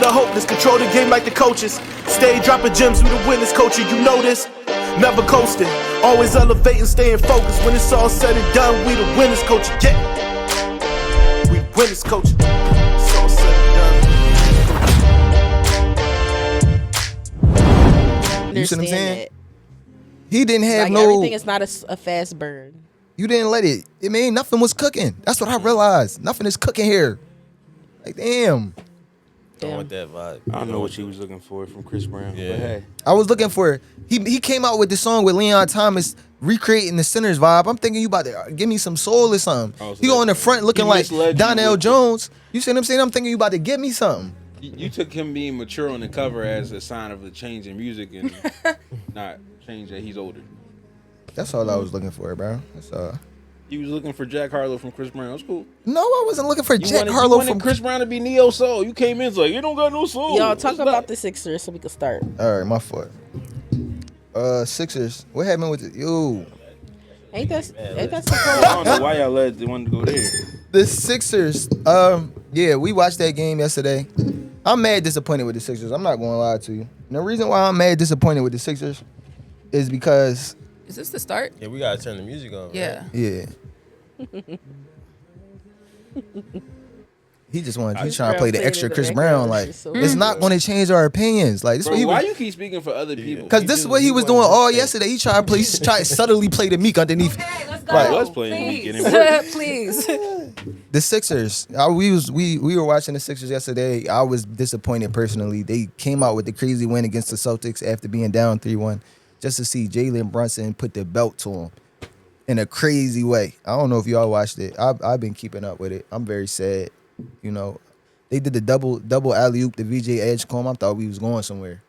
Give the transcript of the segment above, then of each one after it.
the hopeless, control the game like the coaches. Stay dropping gems, we the winners, coaching, you know this. Never coasting, always elevating, staying focused. When it's all said and done, we the winners, coaching. Yeah, we winners, coaching. It's all said and done. You see what I'm saying? That. He didn't have Like, no. everything is not a fast burn. You didn't let it. I mean, nothing was cooking. That's what I realized. Nothing is cooking here. Like, damn. Don't want that vibe. I don't know what you was looking for from Chris Brown. Yeah. But hey. I was looking for. He came out with the song with Leon Thomas recreating the Sinners vibe. I'm thinking you about to give me some soul or something. Oh, so he on the front looking he like misled you Donnell with Jones. You see what I'm saying? I'm thinking you about to give me something. You took him being mature on the cover as a sign of a change in music and not change that he's older. That's all I was looking for, bro. That's all. You was looking for Jack Harlow from Chris Brown. That's cool. No, I wasn't looking for Jack You Harlow wanted from Chris Brown to be neo soul. You came in it's like you don't got no soul. Y'all talk It's about not- the Sixers so we can start. All right, my fault. Sixers. What happened with it? Yo, Ain't that I don't know why y'all wanted to go there. the Sixers. Yeah, we watched that game yesterday. I'm mad disappointed with the Sixers. I'm not going to lie to you. And the reason why I'm mad disappointed with the Sixers is because Is this the start? Yeah, we gotta turn the music on. Yeah. yeah. He just wanted. He's Chris trying to play Brown the extra played in the Chris background. Brown. Like It's so it's not going to change our opinions. Like this Bro, what he why was. you keep speaking for other people? Because this is what he was doing all yesterday. He tried to play. He tried to subtly play the Meek underneath. Okay, let's go. Right. I was playing Meek and it worked. Please. The Sixers. We were watching the Sixers yesterday. I was disappointed personally. They came out with the crazy win against the Celtics after being down 3-1, just to see Jalen Brunson put the belt to him in a crazy way. I don't know if y'all watched it. I've been keeping up with it. I'm very sad. You know, they did the double alley oop, the VJ Edgecombe. I thought we was going somewhere.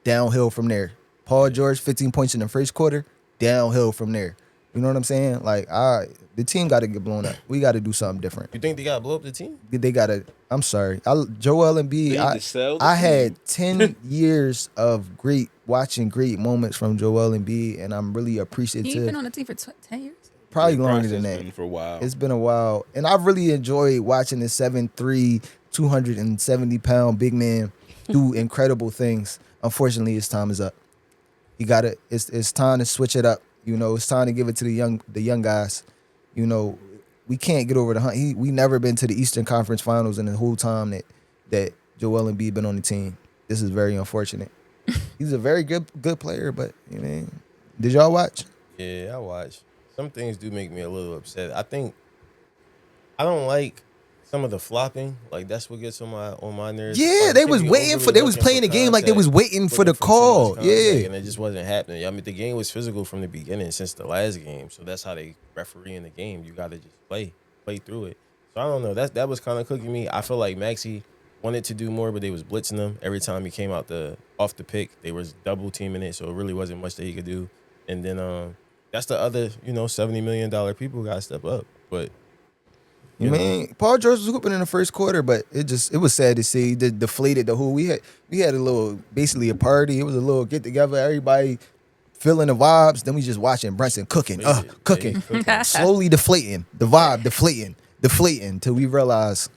Downhill from there. Paul George, 15 points in the first quarter. Downhill from there. You know what I'm saying? Like the team got to get blown up. We got to do something different. You think they gotta blow up the team? They got to. I'm sorry. Joel They need to sell Embiid. the I team. had 10 years of watching great moments from Joel Embiid, and I'm really He's appreciative. been on the team for 10 years. Probably The longer process than that. been for a while. It's been a while, and I've really enjoyed watching the 7'3", 270-pound big man do incredible things. Unfortunately, his time is up. You got to. It's time to switch it up. You know, it's time to give it to the young guys. You know, we can't get over the hump. We never been to the Eastern Conference Finals in the whole time that Joel Embiid been on the team. This is very unfortunate. He's a very good player, but you know, did y'all watch? Yeah, I watch. Some things do make me a little upset. I think I don't like some of the flopping. Like that's what gets on my nerves. Yeah, Like, they should was be waiting overly for. They was looking playing the for game like they was contact, waiting for the looking too call. much contact, Yeah. and it just wasn't happening. I mean, the game was physical from the beginning since the last game, so that's how they referee in the game. You got to just play through it. So I don't know. That was kind of cooking me. I feel like Maxey wanted to do more, but they was blitzing him every time he came out off the pick. They was double teaming it, so it really wasn't much that he could do. And then that's the other, $70 million people got to step up. But You mean Paul George was hooping in the first quarter, but it was sad to see. The deflated the whole. We had a little, basically a party. It was a little get together. Everybody feeling the vibes. Then we just watching Brunson cooking, cooking, slowly deflating. The vibe deflating till we realize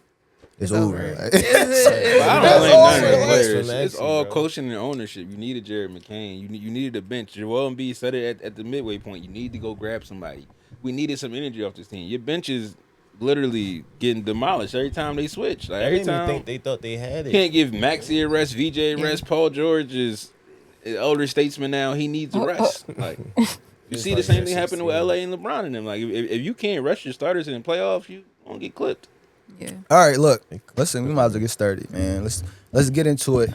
it's over. But I don't blame none of the players. It's all coaching and ownership. You needed Jared McCain. You needed a bench. Joel Embiid said it at the midway point. You need to go grab somebody. We needed some energy off this team. Your bench is literally getting demolished every time they switch. Like every time, think they thought they had it. Can't give Maxey a rest, VJ a rest. Paul George is an older statesman now. He needs a rest. Like you see the same thing happen with LA and LeBron and them. Like if you can't rest your starters in the playoffs, you won't get clipped. Yeah. All right, look. Listen, we might as well get started, man. Let's get into it.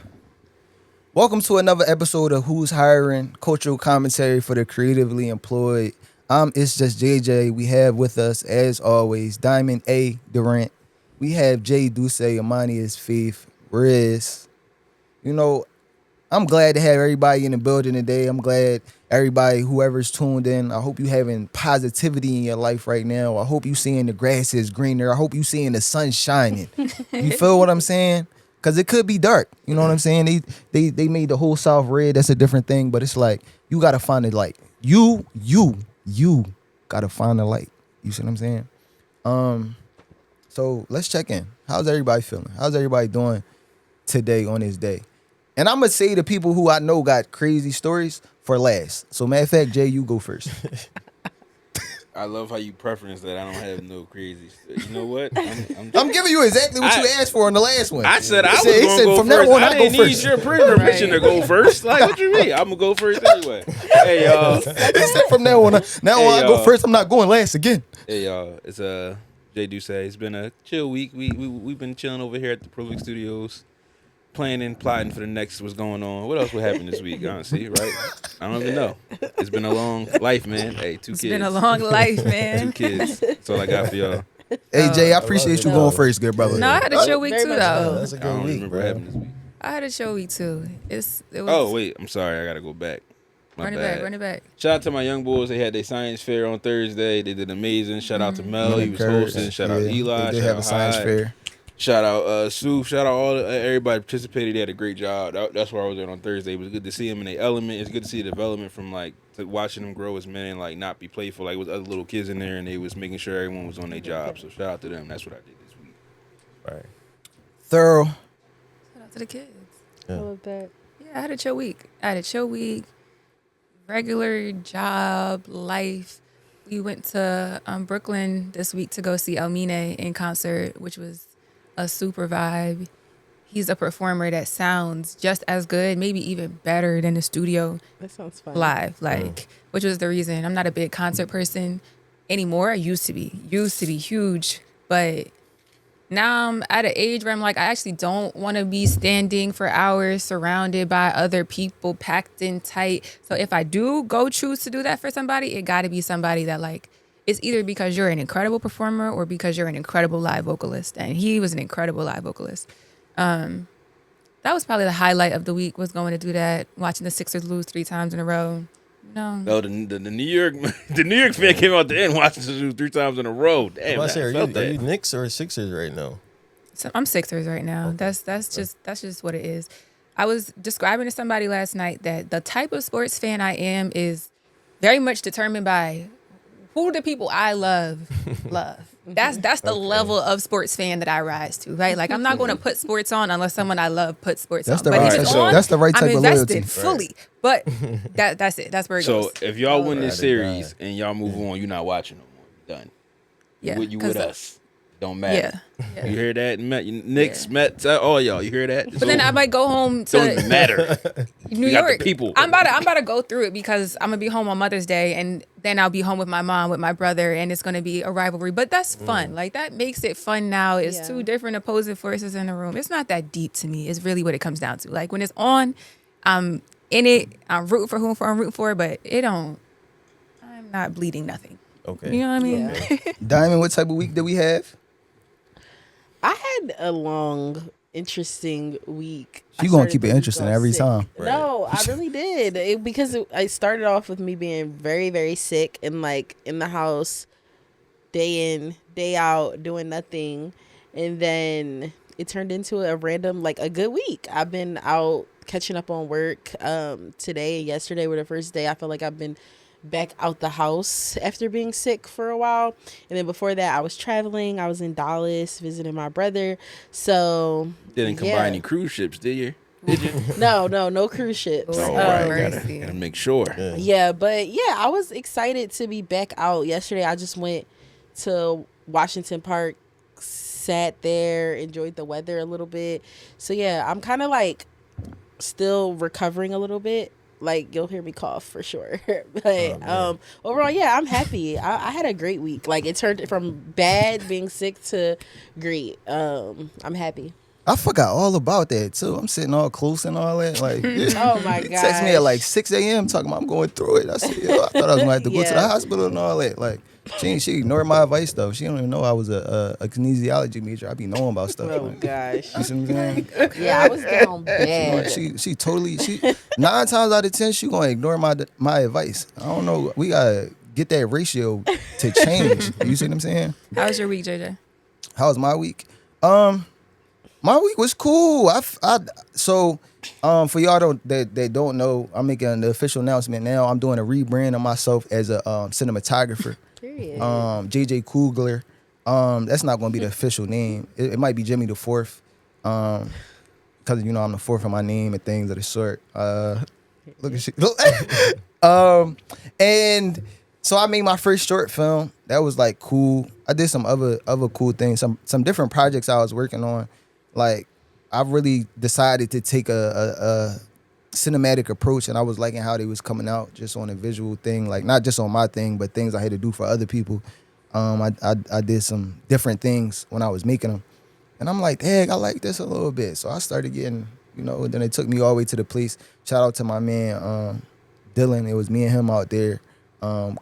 Welcome to another episode of Who's Hiring, cultural commentary for the creatively employed. It's just JJ. We have with us, as always, Diamond A. Durant. We have Jay Duce, Amani is Faith, Riz. I'm glad to have everybody in the building today. I'm glad everybody, whoever's tuned in, I hope you having positivity in your life right now. I hope you seeing the grass is greener. I hope you seeing the sun shining. You feel what I'm saying? Because it could be dark. You know what I'm saying? They made the whole South red. That's a different thing. But it's like, you got to find the light. You got to find the light. You see what I'm saying? So let's check in. How's everybody feeling? How's everybody doing? today on this day. And I'm gonna say the people who I know got crazy stories for last. So matter of fact, Jay, you go first. I love how you preference that. I don't have no crazy. You know what? I'm giving you exactly what you asked for on the last one. I said I was He going said, to go from first. now on, I didn't need your permission to go first. Like, what you mean? I'm gonna go first anyway. Hey y'all. He said from now on, I go first. I'm not going last again. Hey y'all. It's Jay Duce. It's been a chill week. We've been chilling over here at the Prolific Studios, planning, plotting for the next what's going on. What else will happen this week, honestly, right? I don't even know. It's been a long life, man. Hey, two kids. It's been a long life, man. 2 kids. That's all I got for y'all. Hey Jay, I appreciate you going first, good brother. No, I had a chill week Very too, much though. That's a I good don't week, remember what bro. happened this week. I had a chill week too. It was. Oh, wait. I'm sorry. I got to go back. My bad. Run it back. Shout out to my young boys. They had their science fair on Thursday. They did amazing. Shout out to Mel. He was hosting. Shout out Eli. They did Shout have out a science Hyde. fair. Shout out Sue. Shout out everybody participated. They had a great job. That's where I was at on Thursday. It was good to see them in their element. It's good to see the development from to watching them grow as men and not be playful. Like, with other little kids in there, and they was making sure everyone was on their job. So shout out to them. That's what I did this week. Right. Thorough. Shout out to the kids. I love that. Yeah, I had a chill week. Regular job, life. We went to Brooklyn this week to go see Elmine in concert, which was a super vibe. He's a performer that sounds just as good, maybe even better than the studio That sounds fun. live, which was the reason I'm not a big concert person anymore. I used to be huge, but now I'm at an age where I'm like, I actually don't want to be standing for hours surrounded by other people packed in tight. So if I do choose to do that for somebody, it got to be somebody that it's either because you're an incredible performer or because you're an incredible live vocalist. And he was an incredible live vocalist. That was probably the highlight of the week, was going to do that, watching the Sixers lose 3 times in a row. No, the New York fan came out the end watching us lose 3 times in a row. Damn, I say, I are felt you that. Knicks or Sixers right now? So I'm Sixers right now. Okay. That's just what it is. I was describing to somebody last night that the type of sports fan I am is very much determined by who the people I love. That's the level of sports fan that I rise to, right? Like, I'm not going to put sports on unless someone I love puts sports on. But if it's on, that's the right type I'm of loyalty. invested fully. But that's it. That's where it goes. So if y'all win this Ride or series die. and y'all move on, you're not watching no more. Done. Yeah, You 'cause with us. Don't matter. Yeah. You hear that? Knicks, Mets, all y'all. You hear that? But then I might go home to Don't matter. New You got the York. people. I'm about to go through it because I'm gonna be home on Mother's Day, and then I'll be home with my mom, with my brother, and it's gonna be a rivalry. But that's fun. Like, that makes it fun now. It's Yeah. 2 different opposing forces in the room. It's not that deep to me. It's really what it comes down to. Like, when it's on, I'm in it. I'm rooting for whom I'm rooting for, but I'm not bleeding nothing. Okay. You know what I mean? Yeah. Diamond, what type of week did we have? I had a long, interesting week. She I gonna started keep it the week interesting off every sick. time. No, I really did. I started off with me being very, very sick and in the house, day in, day out, doing nothing, and then it turned into a random, a good week. I've been out catching up on work. Today and yesterday were the first day I feel like I've been back out the house after being sick for a while. And then before that, I was traveling. I was in Dallas visiting my brother. So Didn't combine any cruise ships, did you? no cruise ships. Lord Right, mercy. gotta make sure. But I was excited to be back out yesterday. I just went to Washington Park, sat there, enjoyed the weather a little bit. So I'm kind of still recovering a little bit. You'll hear me cough for sure. But overall, I'm happy. I had a great week. It turned from bad being sick to great. I'm happy. I forgot all about that too. I'm sitting all close and all that. Oh my He texted me at gosh. 6 a.m. talking about I'm going through it. I said, I thought I was gonna have to go to the Yeah. hospital and all that. She ignored my advice though. She don't even know I was a kinesiology major. I be knowing about stuff. Oh gosh. You see what I'm saying? I was down bad. She totally 9 times out of 10 she gonna ignore my advice. I don't know. We gotta get that ratio to change. You see what I'm saying? How was your week, JJ? How was my week? My week was cool. So for y'all that don't know, I'm making the official announcement now. I'm doing a rebrand of myself as a cinematographer. Period. JJ Kugler. That's not gonna be the official name. It might be Jimmy the Fourth. because I'm the fourth of my name and things of the sort. Look at you. And so I made my first short film. That was like cool. I did some other cool things, some different projects I was working on. Like I really decided to take a cinematic approach, and I was liking how they was coming out just on a visual thing, like not just on my thing, but things I had to do for other people. I did some different things when I was making them, and I'm like, dang, I like this a little bit. So I started getting, and then they took me all the way to the place. Shout out to my man Dylan. It was me and him out there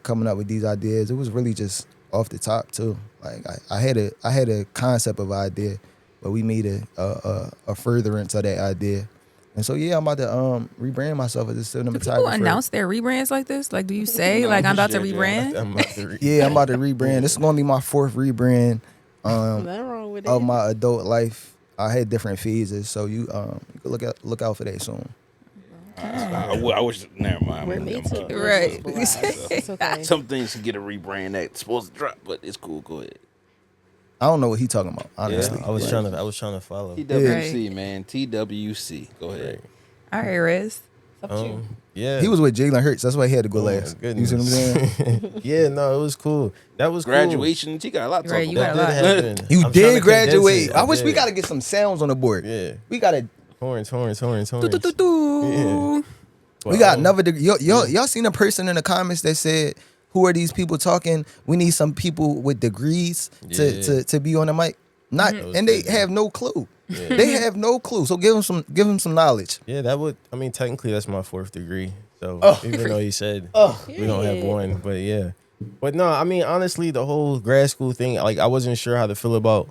coming up with these ideas. It was really just off the top too. Like I had a concept of an idea, but we made a furtherance of that idea. And so I'm about to rebrand myself as a cinematographer. Do people announce their rebrands like this? Like, do you say I'm about to rebrand? I'm about to rebrand. This is gonna be my fourth rebrand Nothing wrong with of it. my adult life. I had different phases, so you can look out for that soon. I wish. Never mind. We're made to be Right. It's okay. Some things can get a rebrand that's supposed to drop, but it's cool. Go ahead. I don't know what he talking about, honestly. I was trying to follow. TWC, man. TWC. Go ahead. All right, Riz. Up to you. Yeah, He was with Jalen Hurts. That's why he had to go Oh, my last. You goodness. see what I'm saying? Yeah, no, it was cool. That was Graduation. He got a lot to Right, talk you about. got a That lot. did happen. You I'm trying to did condense graduate. it. I wish we did. gotta get some sounds on the board. Yeah, We gotta. horns. Do-do-do-do. We got another degree. Y'all seen a person in the comments that said, "Who are these people talking? We need some people with degrees to be on the mic." Not, and they have no clue. Yeah. They have no clue. So give them some knowledge. Yeah, technically that's my fourth degree. So even though he said we don't have one, but yeah. But no, I mean, honestly, the whole grad school thing, like I wasn't sure how to feel about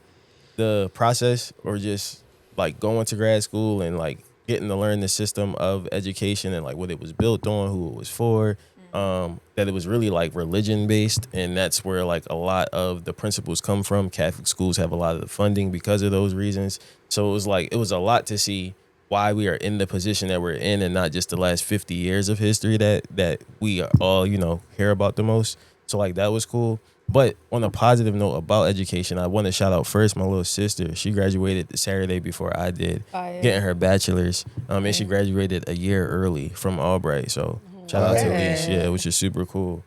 the process or just like going to grad school and like getting to learn the system of education and like what it was built on, who it was for, that it was really like religion based. And that's where like a lot of the principles come from. Catholic schools have a lot of the funding because of those reasons. So it was a lot to see why we are in the position that we're in and not just the last 50 years of history that we all, hear about the most. So like that was cool. But on a positive note about education, I want to shout out first my little sister. She graduated the Saturday before I did, getting her bachelor's. And she graduated a year early from Albright. So shout out to Leash, which is super cool.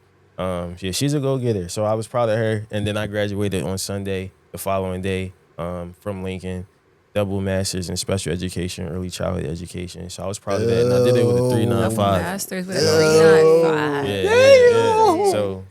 She's a go-getter. So I was proud of her. And then I graduated on Sunday, the following day, from Lincoln. Double master's in special education, early childhood education. So I was proud of that. And I did it with a 395. Masters with a 395. Yeah. So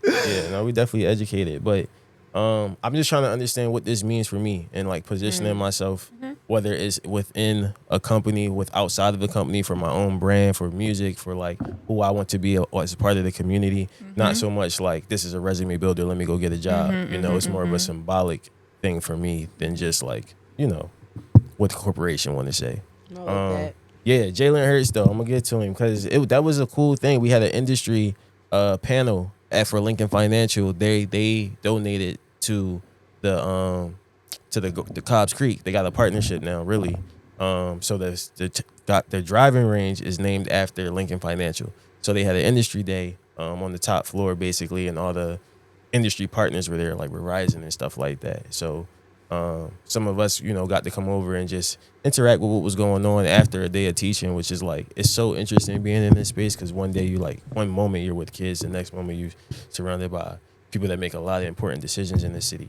we definitely educated. But I'm just trying to understand what this means for me and like positioning myself, whether it's within a company, outside of the company, for my own brand, for music, for like who I want to be as a part of the community. Not so much like this is a resume builder, let me go get a job. It's more of a symbolic thing for me than just like, what the corporation want to say. Not like that. Yeah, Jalen Hurts though, I'm gonna get to him because that was a cool thing. We had an industry panel for Lincoln Financial. They donated to the Cobbs Creek. They got a partnership now, really. So the driving range is named after Lincoln Financial. So they had an industry day on the top floor basically, and all the industry partners were there, like Verizon and stuff like that. So some of us, got to come over and just interact with what was going on after a day of teaching, which is like, it's so interesting being in this space because one moment you're with kids, the next moment you're surrounded by people that make a lot of important decisions in the city.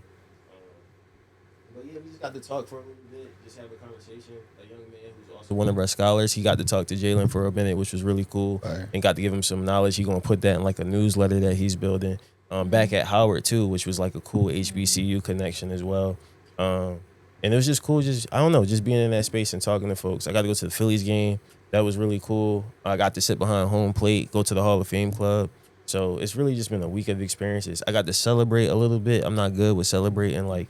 But yeah, we just got to talk for a little bit, just have a conversation. A young man who's also one of our scholars, he got to talk to Jalen for a minute, which was really cool, and got to give him some knowledge. He's going to put that in like a newsletter that he's building back at Howard too, which was like a cool HBCU connection as well. And it was just cool, just being in that space and talking to folks. I got to go to the Phillies game. That was really cool. I got to sit behind home plate, go to the Hall of Fame Club. So it's really just been a week of experiences. I got to celebrate a little bit. I'm not good with celebrating like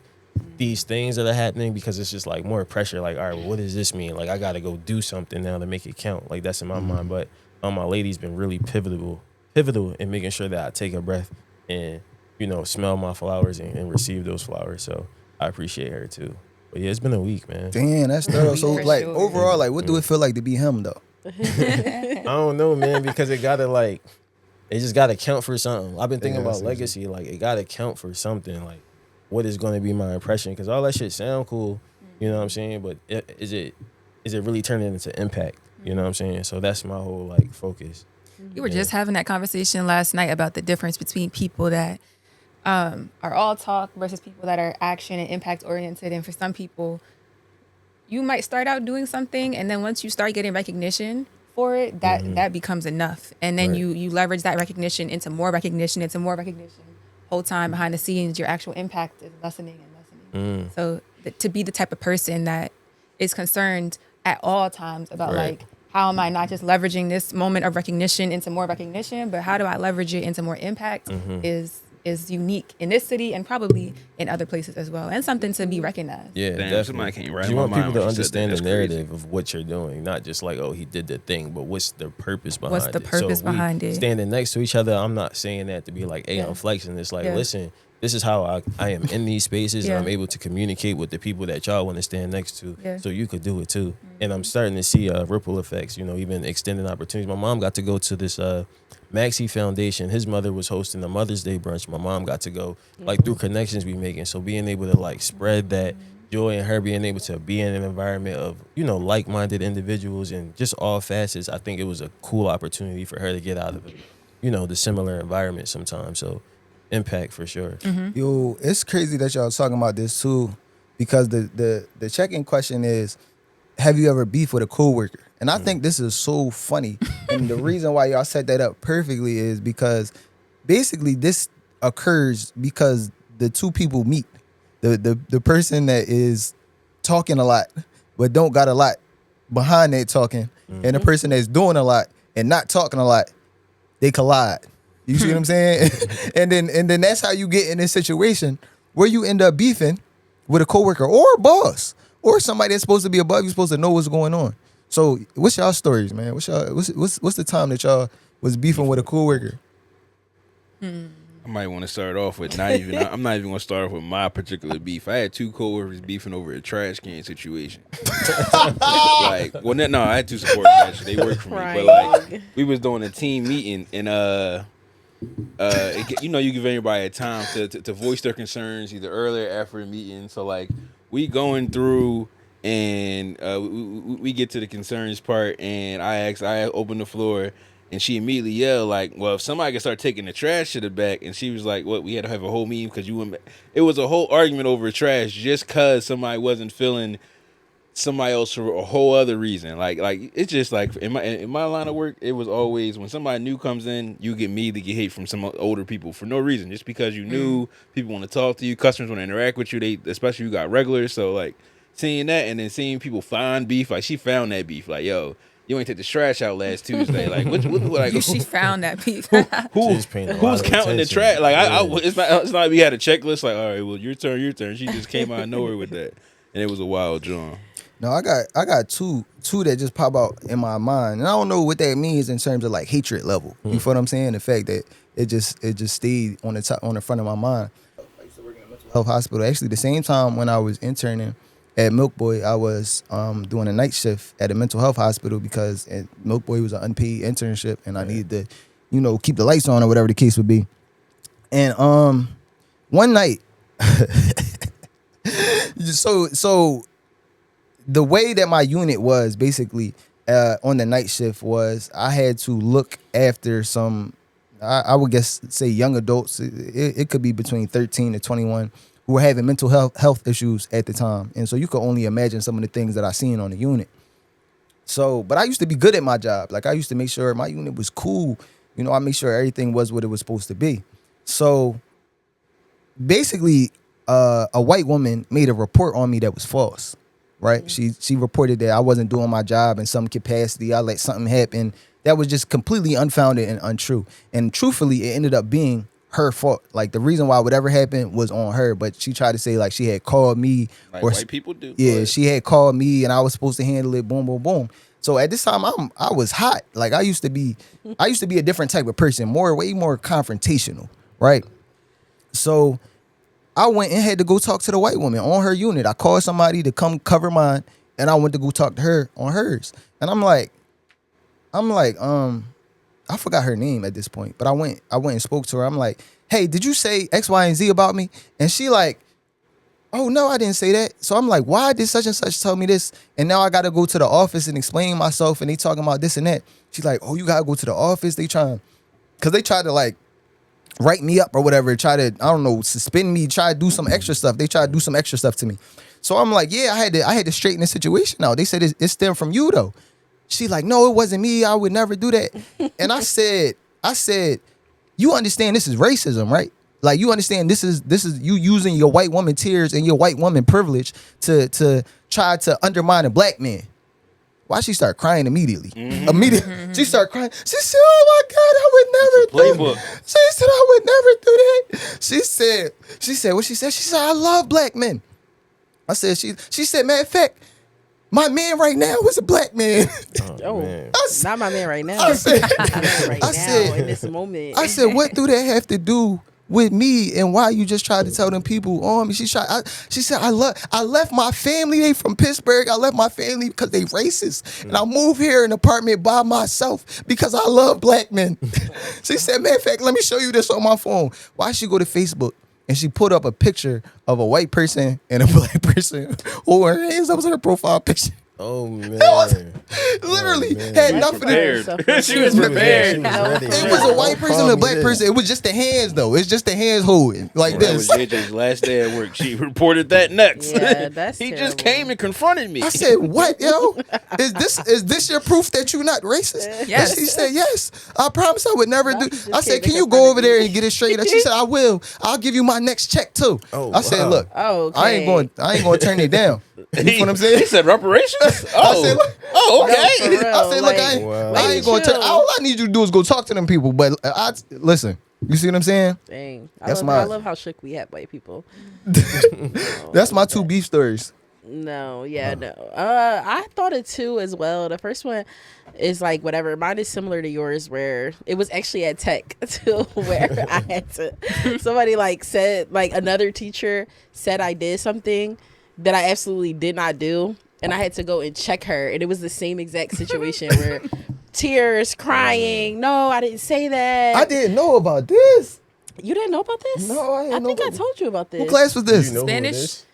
these things that are happening because it's just like more pressure. Like, all right, well, what does this mean? Like, I got to go do something now to make it count. Like, that's in my mind. But my lady's been really pivotal in making sure that I take a breath and, smell my flowers and receive those flowers. So I appreciate her too. But yeah, it's been a week, man. Damn, that's thorough. So For like sure. overall, like what do it feel like to be him though? I don't know, man, because it just gotta count for something. I've been thinking about legacy, like it gotta count for something. Like, what is going to be my impression? Because all that shit sound cool, you know what I'm saying? But is it is it really turning into impact? You know what I'm saying? So that's my whole like focus. We were just having that conversation last night about the difference between people that are all talk versus people that are action and impact oriented. And for some people, you might start out doing something, and then once you start getting recognition for it, that becomes enough. And then Right. you leverage that recognition into more recognition, Whole time behind the scenes, your actual impact is lessening and lessening. So to be the type of person that is concerned at all times about Right. like, how am I not just leveraging this moment of recognition into more recognition, but how do I leverage it into more impact is unique in this city and probably in other places as well, and something to be recognized. Yeah, Damn, definitely. somebody can't write You my want mind people to when she said that. understand the That's crazy. narrative of what you're doing, not just like, oh, he did the thing, but what's the purpose behind it. What's the purpose so if we behind it? Standing next to each other, I'm not saying that to be like, hey, I'm flexing. It's like, listen, this is how I am in these spaces, and I'm able to communicate with the people that y'all want to stand next to, so you could do it too. And I'm starting to see ripple effects, you know, even extending opportunities. My mom got to go to this Maxie Foundation. His mother was hosting a Mother's Day brunch. My mom got to go, like, through connections we making. So being able to like spread that joy, and her being able to be in an environment of, you know, like-minded individuals and just all facets, I think it was a cool opportunity for her to get out of it, you know, the similar environment sometimes. So impact for sure. Yo, it's crazy that y'all talking about this too, because the check-in question is, have you ever beef with a coworker? And I think this is so funny. And the reason why y'all set that up perfectly is because basically this occurs because the two people meet. The person that is talking a lot but don't got a lot behind that talking, and the person that's doing a lot and not talking a lot, they collide. You see what I'm saying? and then that's how you get in this situation where you end up beefing with a coworker or a boss or somebody that's supposed to be above you, supposed to know what's going on. So what's y'all stories, man? What's the time that y'all was beefing with a coworker? I might want to start off with I'm not even going to start off with my particular beef. I had two coworkers beefing over a trash can situation. I had two supporters actually. They worked for me, but like we was doing a team meeting, and you know, you give everybody a time to voice their concerns either earlier or after the meeting. So like we going through, and we get to the concerns part, and I open the floor. And she immediately yelled, like, well, if somebody can start taking the trash to the back. And she was like, what, we had to have a whole meeting because it was a whole argument over trash just because somebody wasn't feeling somebody else for a whole other reason. Like it's just like in my line of work, it was always when somebody new comes in, you get hate from some older people for no reason. Just because you knew people want to talk to you, customers want to interact with you, especially you got regulars. So like seeing that and then seeing people find beef, like she found that beef, like, yo, you ain't take the trash out last Tuesday. Like, like She found that beef. Who's counting the trash? Like, it's not like we had a checklist. Like, all right, well, your turn. She just came out of nowhere with that, and it was a wild John. No, I got two that just pop out in my mind, and I don't know what that means in terms of like hatred level. You feel what I'm saying? The fact that it just stayed on the front of my mind. I used to work in a mental health hospital. Actually, the same time when I was interning at Milk Boy, I was doing a night shift at a mental health hospital because Milk Boy was an unpaid internship, and I needed to, you know, keep the lights on or whatever the case would be. And one night, so the way that my unit was basically on the night shift was I had to look after some, I would guess say young adults. It could be between 13 to 21. Who were having mental health issues at the time. And so you could only imagine some of the things that I seen on the unit. So, but I used to be good at my job. Like I used to make sure my unit was cool. You know, I make sure everything was what it was supposed to be. So basically, a white woman made a report on me that was false, right? She reported that I wasn't doing my job in some capacity. I let something happen that was just completely unfounded and untrue. And truthfully, it ended up being her fault. Like the reason why whatever happened was on her, but she tried to say like she had called me, like or white people do. Yeah, she had called me and I was supposed to handle it. Boom, boom, boom. So at this time, I was hot. Like I used to be a different type of person, way more confrontational, right? So I went and had to go talk to the white woman on her unit. I called somebody to come cover mine, and I went to go talk to her on hers. And I'm like, I forgot her name at this point, but I went and spoke to her. I'm like, hey, did you say X, Y, and Z about me? And she like, oh no, I didn't say that. So I'm like, why did such and such tell me this? And now I got to go to the office and explain myself, and they talking about this and that. She's like, oh, you got to go to the office. They tried to like write me up or whatever, try to, I don't know, suspend me, try to do some extra stuff. They try to do some extra stuff to me. So I'm like, yeah, I had to straighten the situation out. They said it stemmed from you though. She like, no, it wasn't me. I would never do that. And I said, you understand this is racism, right? Like, you understand this is you using your white woman tears and your white woman privilege to try to undermine a black man. Why she start crying immediately? Immediately, she started crying. She said, "Oh my God, I would never do that." She said, "I would never do that." She said what she said. She said, "I love black men." I said, she said, matter of fact, my man right now is a black man. Oh, not my man right now. I said, now in this moment. I said, what do that have to do with me, and why you just tried to tell them people on me? She said, I left my family. They from Pittsburgh. I left my family because they racist. And I moved here in an apartment by myself because I love black men. She said, matter of fact, let me show you this on my phone. Why she go to Facebook and she put up a picture of a white person and a black person holding her hands up to her profile picture. Oh man! Literally had nothing to do. She was prepared. It was a white person and a black person. It was just the hands though. It's just the hands holding like this. That was JJ's last day at work. She reported that next. Yeah, that's he terrible. just came and confronted me. I said, "What, yo? Is this your proof that you're not racist?" Yes. And she said, "Yes. I promise I would never do." just I said, came "Can and you go confronted over me." there and get it straight?" She said, "I will. I'll give you my next check too." I said, "Look, Oh, okay. I ain't going to turn it down." You know what I'm saying? He said reparations. I said, look, No, okay. for real. I said, look, Like, I ain't going to turn. All I need you to do is go talk to them people. But listen, you see what I'm saying? Dang. That's I love how shook we have white people. That's my two beef stories. No, yeah, no. I thought it too as well. The first one is like whatever. Mine is similar to yours, where it was actually at tech too, where I had to. Somebody like said, like another teacher said I did something that I absolutely did not do, and I had to go and check her, and it was the same exact situation where tears, crying. No, I didn't say that. I didn't know about this. You didn't know about this? No, I didn't know think I about told you about this. What class was this? You know who it Spanish? is?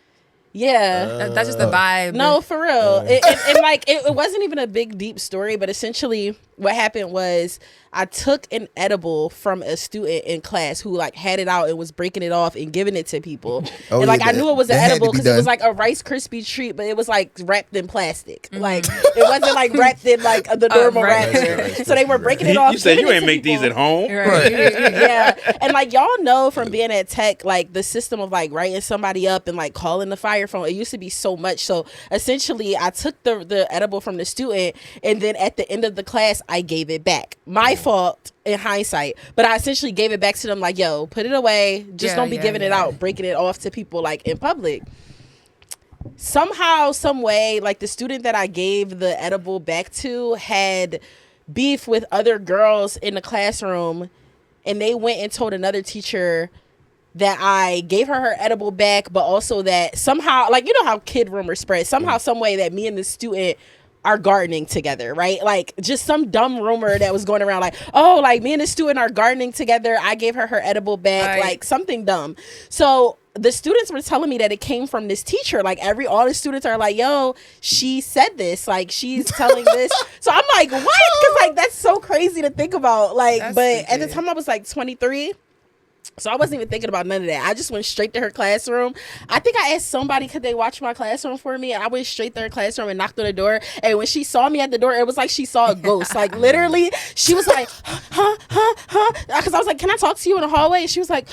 Yeah. That's just the vibe. No, for real. And like, it wasn't even a big, deep story, but essentially what happened was I took an edible from a student in class who like had it out and was breaking it off and giving it to people. Oh, and like, yeah, I knew it was an that had to edible be because it was done. like a Rice Krispie treat, but it was like wrapped in plastic. Like, it wasn't like wrapped in like the normal right. wrapper. So they were breaking it off. You said giving you it ain't to make these people. at home. Right. Yeah. And like, y'all know from being at tech, like the system of like writing somebody up and like calling the fire phone, it used to be so much. So essentially I took the edible from the student, and then at the end of the class I gave it back. My fault in hindsight, but I essentially gave it back to them like, yo, put it away. Just don't be giving it out, breaking it off to people like in public. Somehow, some way, like the student that I gave the edible back to had beef with other girls in the classroom, and they went and told another teacher that I gave her edible back, but also that somehow, like, you know how kid rumors spread, somehow, some way that me and the student are gardening together, right? Like, just some dumb rumor that was going around, like, oh, like, me and the student are gardening together. I gave her edible back, Right. like, something dumb. So the students were telling me that it came from this teacher. Like, all the students are like, yo, she said this. Like, she's telling this. So I'm like, what? Because, like, that's so crazy to think about. Like, That's but at the stupid. time I was like 23. So I wasn't even thinking about none of that. I just went straight to her classroom. I think I asked somebody, could they watch my classroom for me? And I went straight to her classroom and knocked on the door. And when she saw me at the door, it was like she saw a ghost. Like, literally, she was like, huh? Because I was like, can I talk to you in the hallway? And she was like,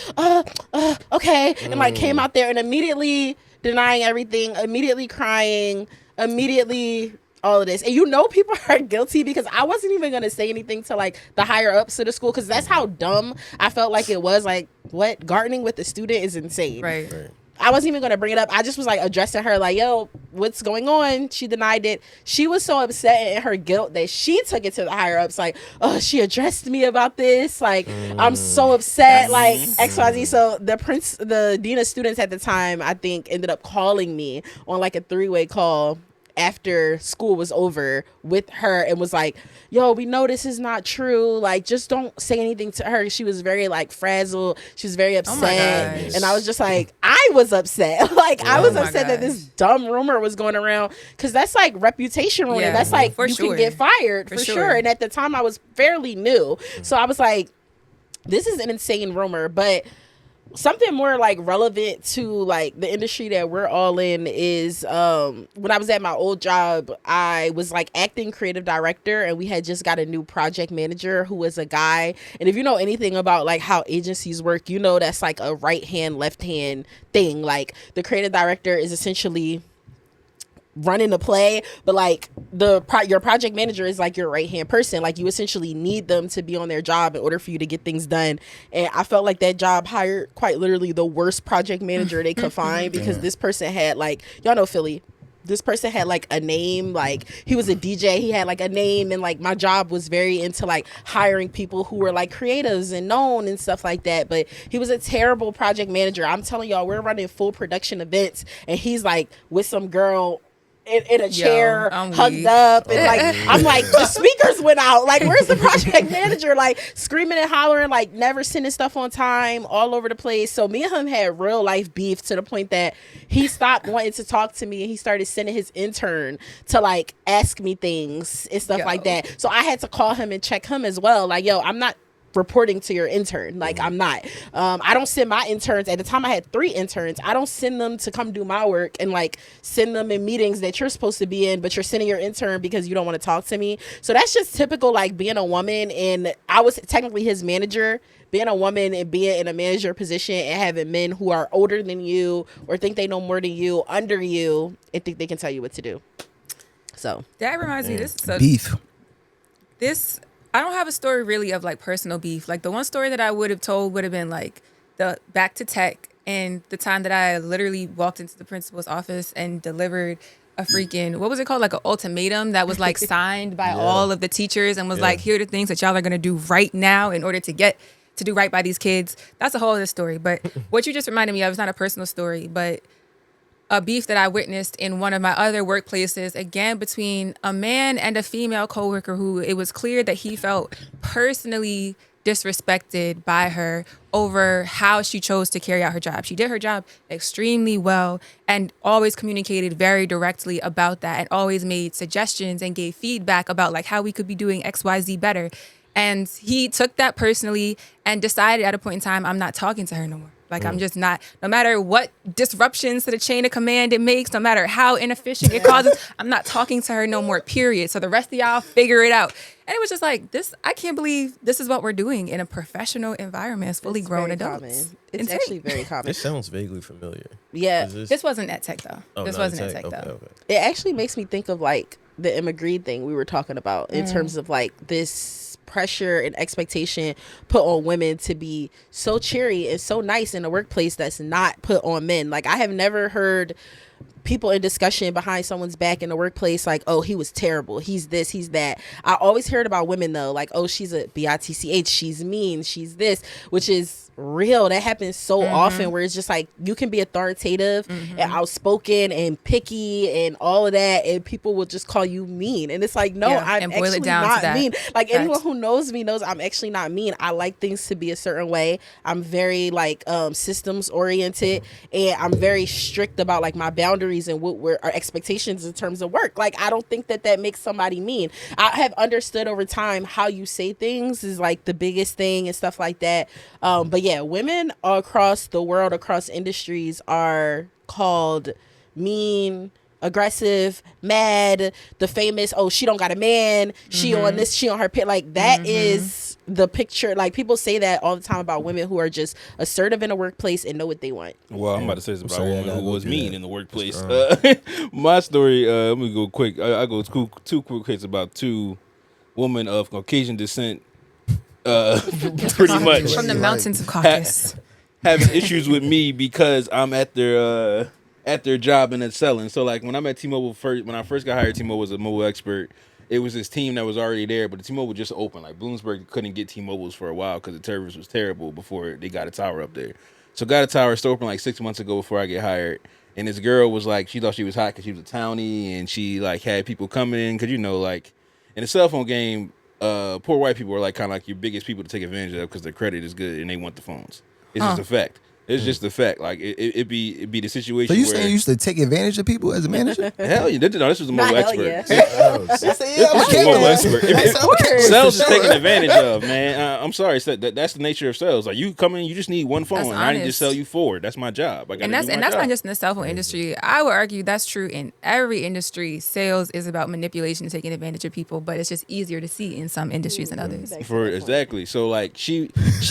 okay. And like came out there and immediately denying everything, immediately crying, immediately all of this. And you know people are guilty, because I wasn't even going to say anything to like the higher ups of the school, because that's how dumb I felt like it was. Like, what? Gardening with the student is insane. Right. I wasn't even going to bring it up. I just was like addressing her like, yo, what's going on? She denied it. She was so upset in her guilt that she took it to the higher ups like, oh, she addressed me about this. Like, I'm so upset. Like, XYZ. So the dean of students at the time, I think, ended up calling me on like a 3-way call after school was over with her and was like, yo, we know this is not true. Like, just don't say anything to her. She was very like frazzled. She was very upset. And I was just like, I was upset. Like, I was upset that this dumb rumor was going around, because that's like reputation ruining. That's like, you can get fired for sure. And at the time I was fairly new. So I was like, this is an insane rumor. But something more like relevant to like the industry that we're all in is when I was at my old job, I was like acting creative director, and we had just got a new project manager who was a guy. And if you know anything about like how agencies work, you know that's like a right hand, left hand thing. Like the creative director is essentially running the play, but like your project manager is like your right hand person. Like you essentially need them to be on their job in order for you to get things done. And I felt like that job hired quite literally the worst project manager they could find, because this person had like, y'all know Philly, this person had like a name, like he was a DJ, he had like a name, and like my job was very into like hiring people who were like creatives and known and stuff like that. But he was a terrible project manager. I'm telling y'all, we're running full production events and he's like with some girl in a chair, hugged up, and like I'm like, the speakers went out. Like, where's the project manager? Like screaming and hollering, like never sending stuff on time, all over the place. So me and him had real life beef to the point that he stopped wanting to talk to me, and he started sending his intern to like ask me things and stuff like that. So I had to call him and check him as well. Like, yo, I'm not reporting to your intern. Like, I'm not. I don't send my interns. At the time I had 3 interns. I don't send them to come do my work and like send them in meetings that you're supposed to be in, but you're sending your intern because you don't want to talk to me. So that's just typical, like being a woman. And I was technically his manager. Being a woman and being in a manager position and having men who are older than you or think they know more than you under you and think they can tell you what to do. So that reminds me, this is beef. I don't have a story really of like personal beef. Like the one story that I would have told would have been like the back to tech and the time that I literally walked into the principal's office and delivered a freaking, what was it called? Like an ultimatum that was like signed by all of the teachers and was like, here are the things that y'all are going to do right now in order to get to do right by these kids. That's a whole other story. But what you just reminded me of is not a personal story, but a beef that I witnessed in one of my other workplaces, again, between a man and a female coworker who it was clear that he felt personally disrespected by her over how she chose to carry out her job. She did her job extremely well and always communicated very directly about that and always made suggestions and gave feedback about like how we could be doing XYZ better. And he took that personally and decided at a point in time, I'm not talking to her no more. Like, I'm just not, no matter what disruptions to the chain of command it makes, no matter how inefficient it causes, I'm not talking to her no more, period. So the rest of y'all figure it out. And it was just like, I can't believe this is what we're doing in a professional environment as fully grown adults. Common. It's actually very common. It sounds vaguely familiar. Yeah. This wasn't at Tech, though. Oh, this wasn't at Tech, though. Okay. It actually makes me think of like the Immigrant thing we were talking about in terms of like this pressure and expectation put on women to be so cheery and so nice in a workplace that's not put on men. Like, I have never heard people in discussion behind someone's back in the workplace like, oh, he was terrible, he's this, he's that. I always heard about women though, like, oh, she's a bitch, she's mean, she's this, which is real. That happens so often where it's just like you can be authoritative and outspoken and picky and all of that, and people will just call you mean. And it's like, no, I'm actually not mean. Like, anyone who knows me knows I'm actually not mean. I like things to be a certain way. I'm very like systems oriented, and I'm very strict about like my boundaries and what were our expectations in terms of work. Like, I don't think that makes somebody mean. I have understood over time how you say things is like the biggest thing and stuff like that. But yeah, women across the world, across industries, are called mean, aggressive, mad, the famous, oh, she don't got a man, she on this, she on her pit. Like, that is the picture. Like, people say that all the time about women who are just assertive in a workplace and know what they want. Well, I'm about to say this about a woman who was mean in the workplace. My story, let me go quick. I go two quick hits about 2 women of Caucasian descent. Pretty much from the mountains of Caucasus, having issues with me because I'm at their job and it's selling. So like when I'm at T-Mobile when I first got hired, T-Mobile was a mobile expert. It was this team that was already there, but the T-Mobile just opened. Like Bloomsburg couldn't get T-Mobiles for a while because the service was terrible before they got a tower up there. So got a tower, still open like 6 months ago before I get hired. And this girl was like, she thought she was hot because she was a townie, and she like had people coming in because like in the cell phone game, poor white people are like kind of like your biggest people to take advantage of because their credit is good and they want the phones. It's just a fact. It's just the fact. Like it'd be the situation. So you where, saying you used to take advantage of people as a manager? Hell yeah, this was a mobile expert. Yeah. This was a mobile expert. Sales is taken advantage of, man. I'm sorry, that's the nature of sales. Like you come in, you just need one phone, and I need to sell you 4. That's my job. And that's not just in the cell phone industry. I would argue that's true in every industry. Sales is about manipulation, taking advantage of people, but it's just easier to see in some industries than others. Exactly. So like she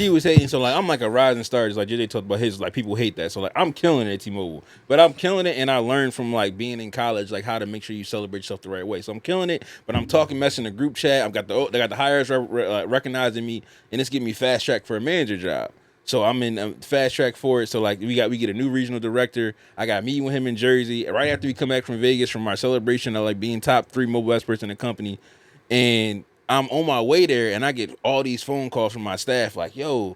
was hating. So like I'm like a rising star. Just like Jay talked about his, like people hate that. So like I'm killing it at T-Mobile, but I'm killing it, and I learned from like being in college like how to make sure you celebrate yourself the right way. So I'm killing it, but I'm talking mess in the group chat. They got the hires recognizing me, and it's getting me fast track for a manager job. So I'm in fast track for it. So like we get a new regional director. I got a meeting with him in Jersey right after we come back from Vegas from our celebration of like being top 3 mobile experts in the company, and I'm on my way there, and I get all these phone calls from my staff like, yo,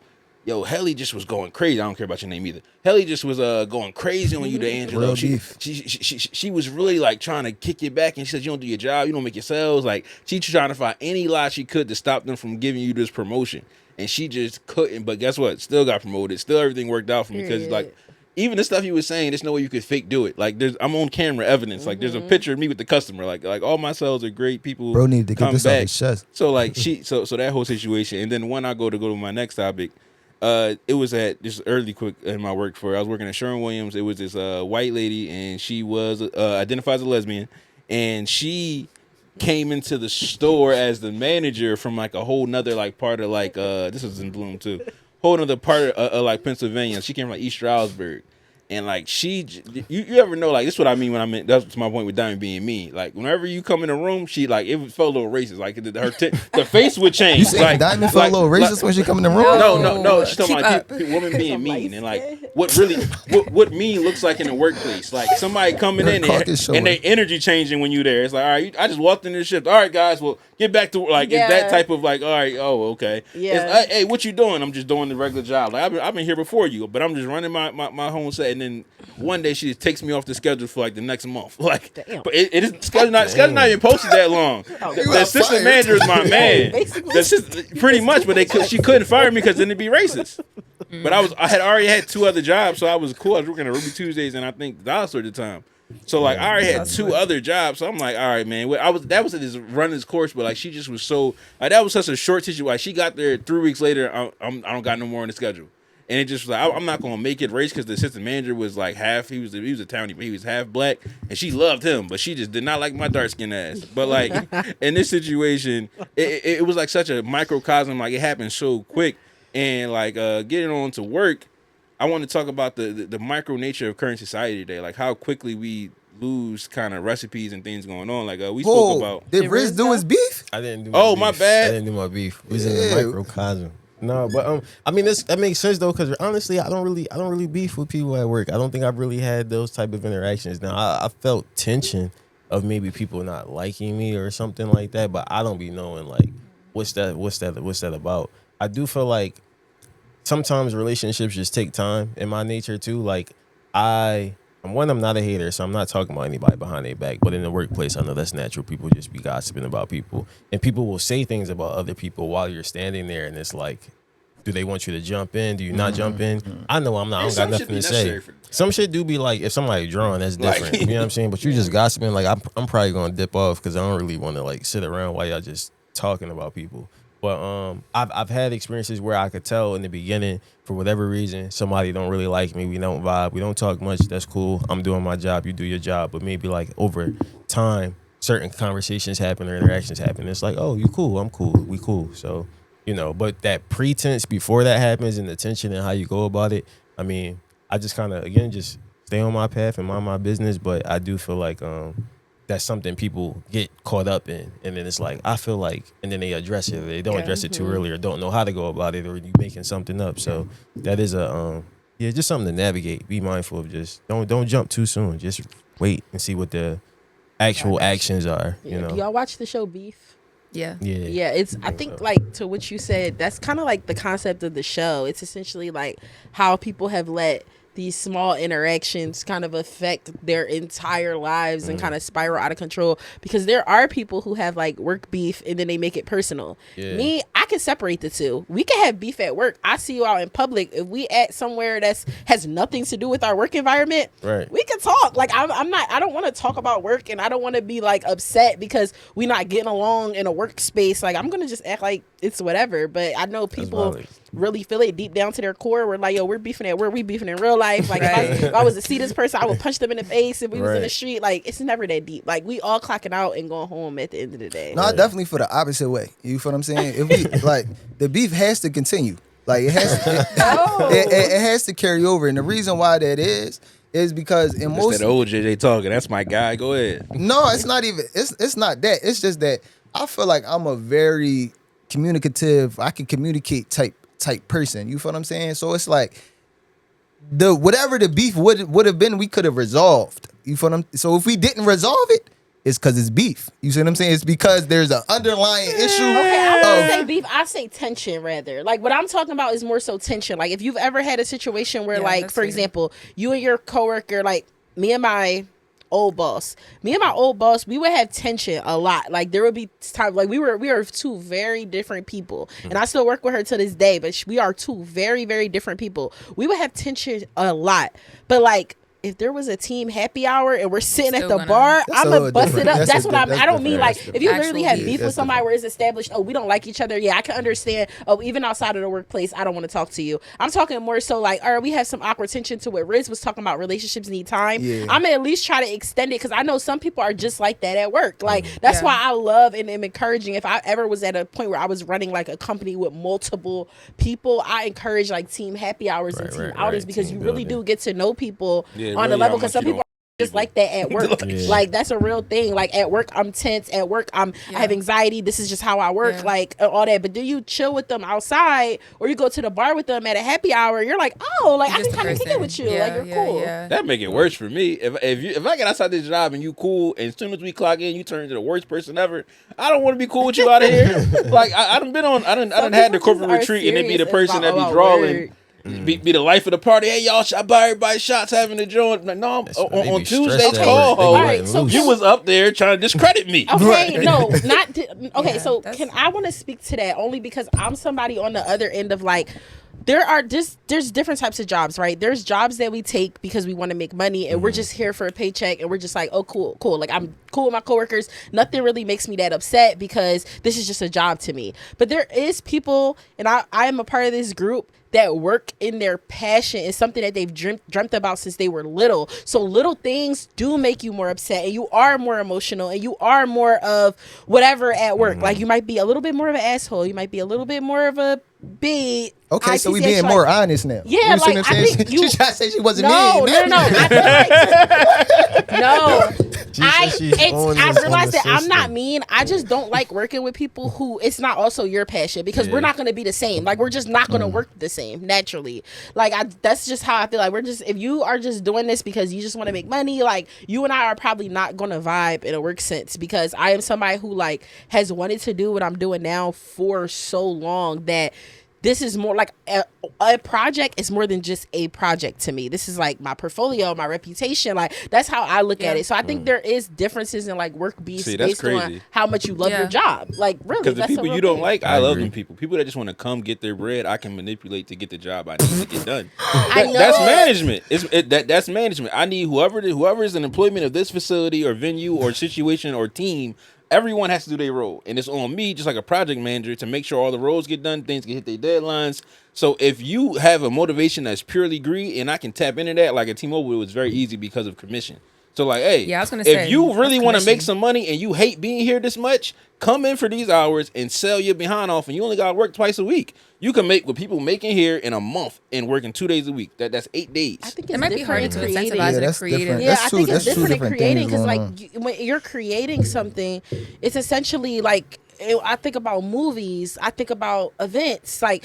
Helly just was going crazy. I don't care about your name either. Helly just was going crazy on you, D'Angelo. She was really like trying to kick you back, and she said you don't do your job, you don't make your sales. Like she trying to find any lie she could to stop them from giving you this promotion, and she just couldn't. But guess what? Still got promoted. Still everything worked out for me because like even the stuff you was saying, there's no way you could fake do it. Like I'm on camera evidence. Like there's a picture of me with the customer. Like all my sales are great. People Bro needed to get this back. off his chest. So like so that whole situation, and then when I go to my next topic. It was at just early quick in my work I was working at Sherwin-Williams. It was this white lady, and she was identified as a lesbian, and she came into the store as the manager from like a whole nother like part of like this was in Bloom too, whole nother part of like Pennsylvania. She came from like East Stroudsburg. And like you ever know, like this is what I mean when I meant that's my point with Diamond being me. Like whenever you come in a room, she like it felt a little racist. Like the face would change. You saying like, Diamond felt a little racist when she come in the room? No. She's talking about like women being mean and like what mean looks like in the workplace. Like somebody coming in and they energy changing when you there. It's like all right, I just walked in this shift. All right, guys, well get back to like it's that type of like all right, oh okay. Yeah. Hey, what you doing? I'm just doing the regular job. Like I've been here before you, but I'm just running my home set. And then one day she just takes me off the schedule for like the next month. Like, damn. But it is schedule not even posted that long. The assistant manager is my man. Pretty much, but she couldn't fire me because then it'd be racist. But I had already had 2 other jobs, so I was cool. I was working at Ruby Tuesdays and I think Dollar Store at the time. So like I already had 2 other jobs, so I'm like, all right, man. That was just running its course, but like she just was so like that was such a short situation. Like she got there 3 weeks later, I don't got no more on the schedule. And it just was like, I'm not going to make it race because the assistant manager was like half, he was a townie, but he was half black. And she loved him, but she just did not like my dark skin ass. But like in this situation, it was like such a microcosm. Like it happened so quick. And like getting on to work, I want to talk about the micro nature of current society today. Like how quickly we lose kind of recipes and things going on. Like we spoke about. Did Riz do his beef? I didn't do my beef. My bad. I didn't do my beef. It was in the microcosm. No, but I mean that makes sense though, because honestly, I don't really beef with people at work. I don't think I've really had those type of interactions. Now, I felt tension of maybe people not liking me or something like that, but I don't be knowing like what's that about. I do feel like sometimes relationships just take time in my nature too. Like I'm not a hater, so I'm not talking about anybody behind their back. But in the workplace, I know that's natural. People just be gossiping about people. And people will say things about other people while you're standing there. And it's like, do they want you to jump in? Do you not jump in? I know I'm not. I don't got nothing to say. Some shit do be like, if somebody drawing, that's different. Like, you know what I'm saying? But you just gossiping. Like, I'm probably going to dip off because I don't really want to, like, sit around while y'all just talking about people. But I've had experiences where I could tell in the beginning, for whatever reason, somebody don't really like me. We don't vibe. We don't talk much. That's cool. I'm doing my job. You do your job. But maybe like over time, certain conversations happen or interactions happen. It's like, oh, you cool. I'm cool. We cool. So, you know, but that pretense before that happens and the tension and how you go about it, I mean, I just kind of, again, just stay on my path and mind my business. But I do feel like that's something people get caught up in. And then it's like, I feel like, and then they address it. They don't address it too early or don't know how to go about it, or you making something up. So that is just something to navigate. Be mindful of just, don't jump too soon. Just wait and see what the actual actions are, you know. Do y'all watch the show Beef? Yeah. It's I think like to what you said, that's kind of like the concept of the show. It's essentially like how people have let these small interactions kind of affect their entire lives and kind of spiral out of control, because there are people who have like work beef and then they make it personal. Me, I can separate the two. We can have beef at work. I see you out in public. If we at somewhere that's has nothing to do with our work environment, we can talk. Like I don't want to talk about work, and I don't want to be like upset because we not getting along in a workspace. Like I'm gonna just act like it's whatever. But I know people really feel it deep down to their core. We're like, yo, we're beefing at work. We beefing in real life. Like if I was to see this person, I would punch them in the face. If we was in the street, like it's never that deep. Like we all clocking out and going home at the end of the day. No, I definitely for the opposite way. You feel what I'm saying? If we like the beef has to continue. Like it has to, it has to carry over. And the reason why that is because in most that old JJ talking. That's my guy. Go ahead. No, it's not even. It's not that. It's just that I feel like I'm a very communicative. I can communicate type person. You feel what I'm saying? So it's like whatever the beef would have been, we could have resolved. You feel what I'm? So if we didn't resolve it, it's because it's beef. You see what I'm saying? It's because there's an underlying issue. Okay, I wouldn't say beef. I say tension rather. Like what I'm talking about is more so tension. Like if you've ever had a situation where, like, for example, you and your coworker, like me and my old boss, we would have tension a lot. Like there would be times like we are two very different people, and I still work with her to this day, but we are two very, very different people. We would have tension a lot, but like if there was a team happy hour and we're sitting at the bar, I'm gonna bust it up. That's what I don't mean like if you literally have beef with somebody where it's established, oh, we don't like each other. Yeah, I can understand. Oh, even outside of the workplace, I don't want to talk to you. I'm talking more so like, all right, we have some awkward tension to what Riz was talking about. Relationships need time. I'm gonna at least try to extend it because I know some people are just like that at work. Like that's why I love and am encouraging. If I ever was at a point where I was running like a company with multiple people, I encourage like team happy hours and team outings because you really do get to know people on the level, because some people are just like that at work. Like that's a real thing. Like at work I'm tense, at work I have anxiety, this is just how I work, like all that. But do you chill with them outside or you go to the bar with them at a happy hour, you're like, oh, like I can kind of kick it with you, like you're cool. That make it worse for me. If I get outside this job and you cool, and as soon as we clock in you turn into the worst person ever, I don't want to be cool with you out of here. Like I done had the corporate retreat and it be the person that be drawing. Be the life of the party. Hey, y'all, I buy everybody shots having to join. No, on Tuesday's call, right, so you was up there trying to discredit me. Okay, no, not okay. So I want to speak to that only because I'm somebody on the other end of like, there's different types of jobs, right? There's jobs that we take because we want to make money and we're just here for a paycheck and we're just like, oh, cool. Like I'm cool with my coworkers. Nothing really makes me that upset because this is just a job to me. But there is people, and I am a part of this group that work in their passion is something that they've dreamt about since they were little. So little things do make you more upset and you are more emotional and you are more of whatever at work. Like you might be a little bit more of an asshole. You might be a little bit more of a big. Okay, so we being more honest now. Yeah, you like I think you. She tried to say she wasn't No. I feel like, no. I realize that I'm not mean. I just don't like working with people who it's not also your passion because we're not going to be the same. Like we're just not going to work the same naturally. Like that's just how I feel. Like if you are just doing this because you just want to make money, like you and I are probably not going to vibe in a work sense because I am somebody who like has wanted to do what I'm doing now for so long that this is more like a project is more than just a project to me. This is like my portfolio, my reputation. Like that's how I look at it. So I think there is differences in like work beefs based on how much you love your job. Like really, because the people you don't like, I love them people. People that just want to come get their bread, I can manipulate to get the job I need to get done. That's management. That's management. I need whoever is in employment of this facility or venue or situation or team. Everyone has to do their role, and it's on me, just like a project manager, to make sure all the roles get done, things can hit their deadlines. So if you have a motivation that's purely greed, and I can tap into that, like at T-Mobile, it was very easy because of commission. So like, hey, I was gonna say, if you really want to make some money and you hate being here this much, come in for these hours and sell your behind off, and you only got to work twice a week. You can make what people making here in a month and working 2 days a week. That's 8 days. I think it might be hard to incentivize the creative. Yeah, I think it's different in creating because like when you're creating something, it's essentially like I think about movies. I think about events like.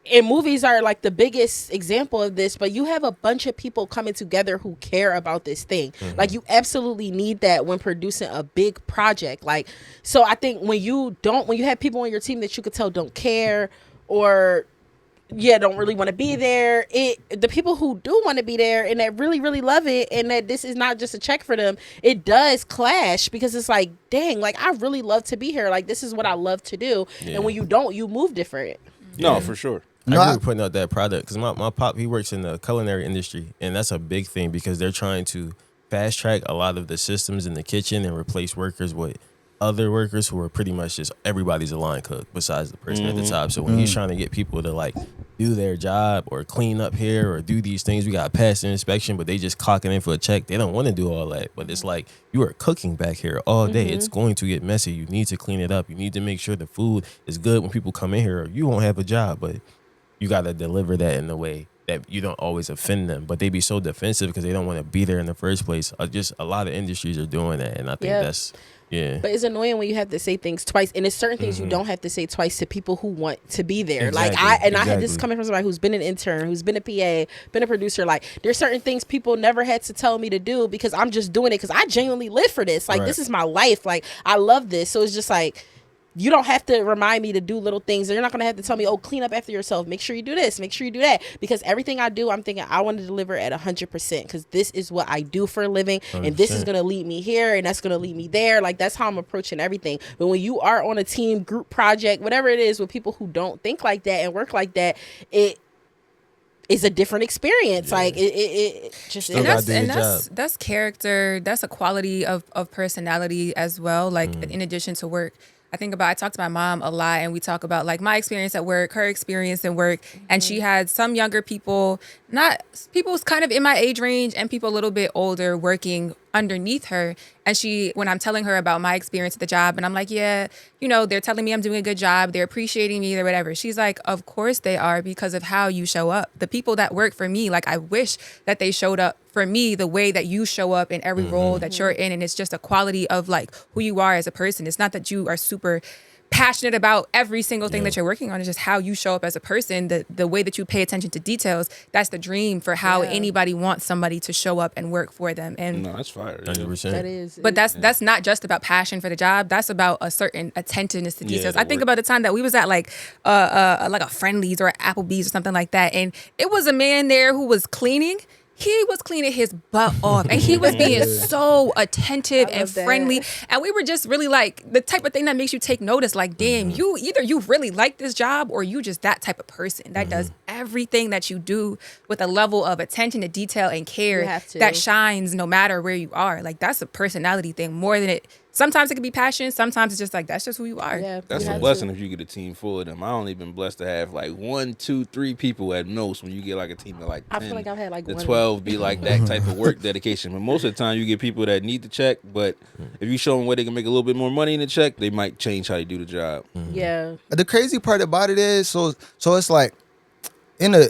And movies are like the biggest example of this, but you have a bunch of people coming together who care about this thing. Like you absolutely need that when producing a big project. Like, so I think when you have people on your team that you could tell don't care or don't really want to be there. The people who do want to be there and that really, really love it, and that this is not just a check for them, it does clash, because it's like, dang, like I really love to be here. Like this is what I love to do. Yeah. And when you don't, you move different. No, for sure. I agree with putting out that product, because my pop, he works in the culinary industry, and that's a big thing because they're trying to fast track a lot of the systems in the kitchen and replace workers with other workers who are pretty much just everybody's a line cook besides the person at the top. So when he's trying to get people to like do their job or clean up here or do these things, we got to pass the inspection, but they just clocking in for a check. They don't want to do all that. But it's like, you are cooking back here all day. It's going to get messy. You need to clean it up. You need to make sure the food is good when people come in here, or you won't have a job. But you got to deliver that in a way that you don't always offend them, but they be so defensive because they don't want to be there in the first place. Just a lot of industries are doing that, and I think that's But it's annoying when you have to say things twice, and it's certain things you don't have to say twice to people who want to be there. Exactly. I had this coming from somebody who's been an intern, who's been a PA, been a producer. Like there's certain things people never had to tell me to do because I'm just doing it because I genuinely live for this. Like this is my life. Like I love this. So it's just like, you don't have to remind me to do little things. You're not going to have to tell me, oh, clean up after yourself. Make sure you do this. Make sure you do that. Because everything I do, I'm thinking I want to deliver at 100% because this is what I do for a living. 100%. And this is going to lead me here and that's going to lead me there. Like, that's how I'm approaching everything. But when you are on a team, group project, whatever it is, with people who don't think like that and work like that, it is a different experience. Like, it just is. That's character. That's a quality of personality as well, like, in addition to work. I talk to my mom a lot, and we talk about like my experience at work, her experience at work, and she had some younger people, people's kind of in my age range, and people a little bit older working underneath her. And when I'm telling her about my experience at the job, and I'm like, yeah, they're telling me I'm doing a good job, they're appreciating me or whatever. She's like, of course they are, because of how you show up. The people that work for me, like I wish that they showed up for me the way that you show up in every role that you're in. And it's just a quality of like who you are as a person. It's not that you are super passionate about every single thing that you're working on. It's just how you show up as a person, the way that you pay attention to details. That's the dream for how anybody wants somebody to show up and work for them. And no, that's fire. 100%. That is. But that's not just about passion for the job. That's about a certain attentiveness to details. I think about the time that we was at like a Friendly's or Applebee's or something like that, and it was a man there who was cleaning. He was cleaning his butt off, and he was being so attentive and friendly. And we were just really like the type of thing that makes you take notice. Like, damn, you really like this job, or you just that type of person that does everything that you do with a level of attention to detail and care that shines no matter where you are. Like, that's a personality thing more than it. Sometimes it can be passion. Sometimes it's just like, that's just who you are. Yeah, that's a blessing if you get a team full of them. I only been blessed to have like 1, 2, 3 people at most. When you get like a team of like 10, I feel like I've had like the 12 be like that type of work dedication. But most of the time you get people that need the check. But if you show them where they can make a little bit more money in the check, they might change how they do the job. Yeah. The crazy part about it is, so it's like I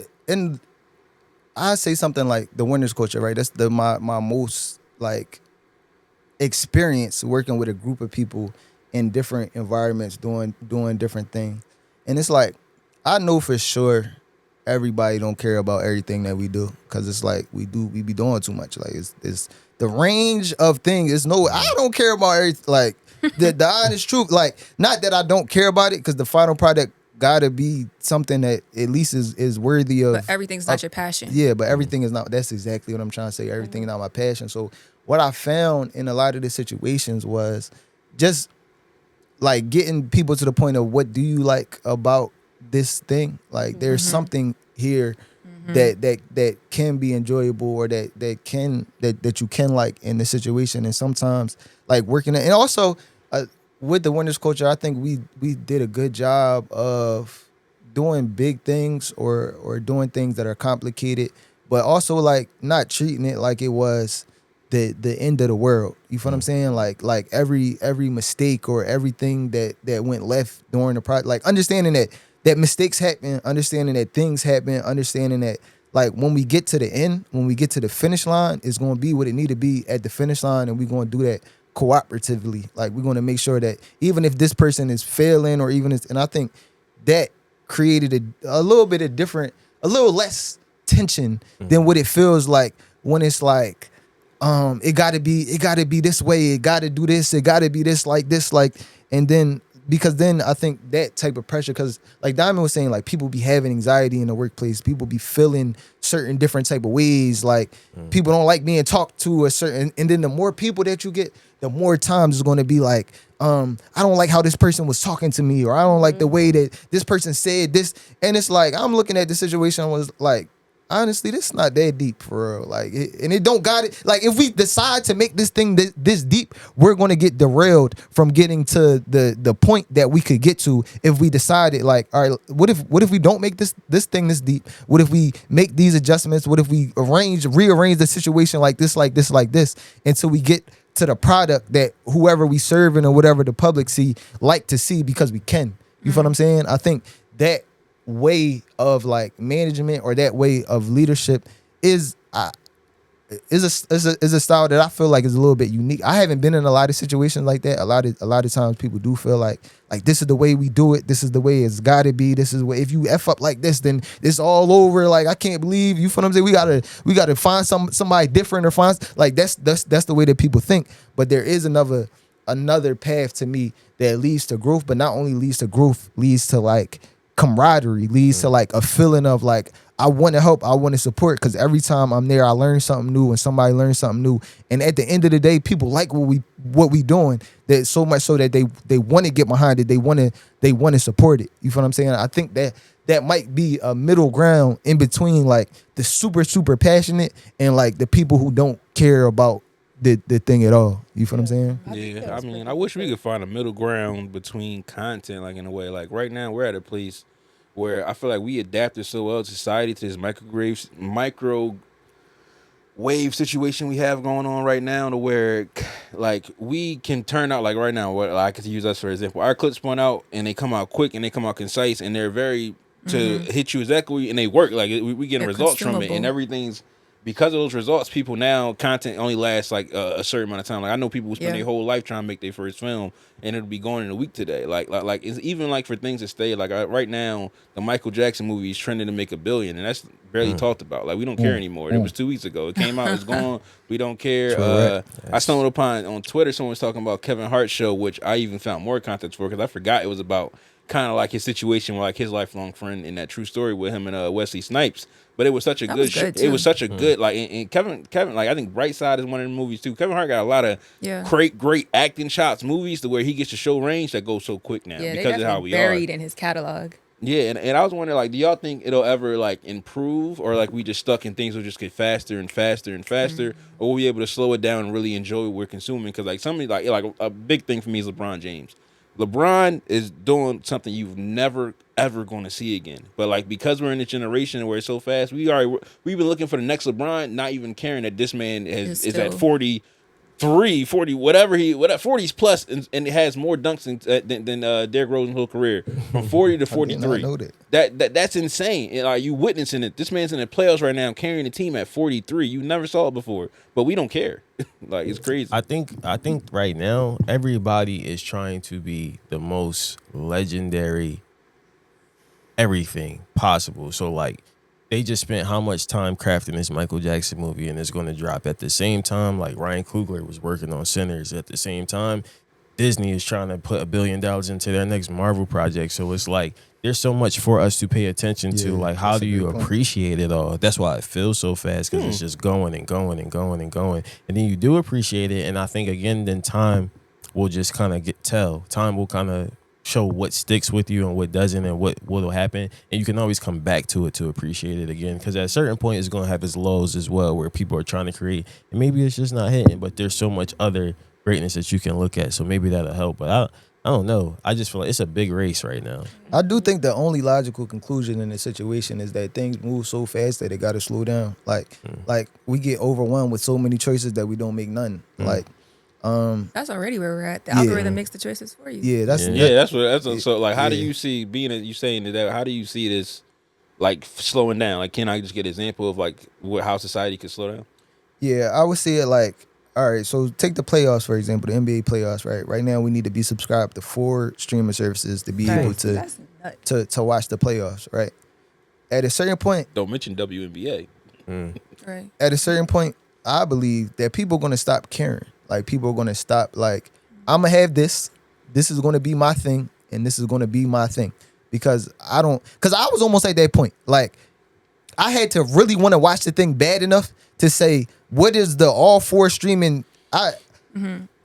say something like the winners culture, right? That's my most like experience working with a group of people in different environments doing different things. And it's like, I know for sure everybody don't care about everything that we do, because it's like we be doing too much. Like it's the range of things. I don't care about everything. Like the honest truth. Like, not that I don't care about it, because the final product gotta be something that at least is worthy of. But everything's not your passion. Yeah, but everything is not. That's exactly what I'm trying to say. Everything is not my passion. So what I found in a lot of the situations was just like getting people to the point of, what do you like about this thing? Like, there's something here that can be enjoyable, or that you can like in the situation. And sometimes like working it, and also with the winners culture, I think we did a good job of doing big things or doing things that are complicated, but also like not treating it like it was the end of the world. You feel what I'm saying? Like every mistake or everything that went left during the project, like understanding that mistakes happen, understanding that things happen, understanding that like when we get to the end, when we get to the finish line, it's going to be what it need to be at the finish line, and we're going to do that cooperatively. Like, we're going to make sure that even if this person is failing, or even and I think that created a little bit of different, a little less tension than what it feels like when it's like, it gotta be this way, it gotta do this, it gotta be this, like, and then because then I think that type of pressure, because like Diamond was saying, like people be having anxiety in the workplace, people be feeling certain different type of ways, like people don't like being talked to a certain, and then the more people that you get, the more times it's going to be like, I don't like how this person was talking to me, or I don't like the way that this person said this, and it's like I'm looking at the situation and was like, honestly, this is not that deep for real. Like, and it don't got it. Like, if we decide to make this thing this deep, we're gonna get derailed from getting to the point that we could get to if we decided, like, all right, what if we don't make this thing this deep? What if we make these adjustments? What if we rearrange the situation like this, until we get to the product that whoever we serving or whatever the public like to see, because we can. You feel what I'm saying? I think that way of like management or that way of leadership is a style that I feel like is a little bit unique. I haven't been in a lot of situations like that. A lot of times people do feel like this is the way we do it. This is the way it's got to be. This is what, if you F up like this, then it's all over. Like, I can't believe, you feel what I'm saying? We gotta find somebody different, or find, like, that's the way that people think. But there is another path to me that leads to growth, but not only leads to growth, leads to like camaraderie, leads to like a feeling of like, I want to help, I want to support, because every time I'm there, I learn something new, and somebody learns something new. And at the end of the day, people like what we doing, that so much so that they want to get behind it, they want to support it. You feel what I'm saying? I think that might be a middle ground in between like the super, super passionate and like the people who don't care about the thing at all. You feel what I'm saying? Yeah, I mean, I wish we could find a middle ground between content, like in a way. Like right now, we're at a place where I feel like we adapted so well to society, to this microwave situation we have going on right now, to where like we can turn out, like right now, what I could use us for example. Our clips spun out and they come out quick and they come out concise and they're very to hit you exactly, and they work. Like we getting results from it, and everything's. Because of those results, people now, content only lasts like a certain amount of time. Like I know people who spend their whole life trying to make their first film, and it'll be going in a week today. Like it's even like for things that stay. Like right now, the Michael Jackson movie is trending to make $1 billion, and that's barely talked about. Like we don't care anymore. It was 2 weeks ago. It came out. It's gone. We don't care. I stumbled upon on Twitter someone was talking about Kevin Hart's show, which I even found more context for because I forgot it was about kind of like his situation with like his lifelong friend in that true story with him and Wesley Snipes. But it was such a good show. It was such a good, like, and Kevin, like, I think Bright Side is one of the movies, too. Kevin Hart got a lot of great acting shots, movies, to where he gets to show range that goes so quick now because of how we buried in his catalog. Yeah, and I was wondering, like, do y'all think it'll ever, like, improve, or, like, we just stuck and things will just get faster and faster and faster, or will we be able to slow it down and really enjoy what we're consuming? Because, like, somebody, like a big thing for me is LeBron James. LeBron is doing something you've never ever going to see again. But like because we're in this generation where it's so fast, we've been looking for the next LeBron, not even caring that this man is at 43, 40, whatever 40s plus, and has more dunks than Derrick Rose's whole career from 40 to 43. That's insane. And, like you witnessing it. This man's in the playoffs right now, carrying the team at 43. You never saw it before, but we don't care. Like it's crazy. I think right now everybody is trying to be the most legendary everything possible. So like they just spent how much time crafting this Michael Jackson movie, and it's going to drop at the same time. Like Ryan Coogler was working on Sinners at the same time. Disney is trying to put $1 billion into their next Marvel project. So it's like there's so much for us to pay attention to. Like, how do you appreciate it all? That's why it feels so fast, because it's just going and going and going and going. And then you do appreciate it. And I think, again, then time will just kind of tell. Time will kind of show what sticks with you and what doesn't, and what will happen. And you can always come back to it to appreciate it again, because at a certain point, it's going to have its lows as well, where people are trying to create. And maybe it's just not hitting, but there's so much other greatness that you can look at. So maybe that'll help. But I don't know. I just feel like it's a big race right now. I do think the only logical conclusion in this situation is that things move so fast that it got to slow down. Like we get overwhelmed with so many choices that we don't make none. Like, that's already where we're at. The algorithm makes the choices for you. Yeah, that's so. Like, how do you see you saying that? How do you see this like slowing down? Like, can I just get an example of like how society could slow down? Yeah, I would see it like, all right, so take the playoffs, for example, the NBA playoffs, right? Right now, we need to be subscribed to 4 streaming services to be able to watch the playoffs, right? At a certain point... Don't mention WNBA. Right. At a certain point, I believe that people are going to stop caring. Like, people are going to stop, like, I'm going to have this. This is going to be my thing. and this is going to be my thing. Because I was almost at that point. Like, I had to really want to watch the thing bad enough to say, what is the all four streaming?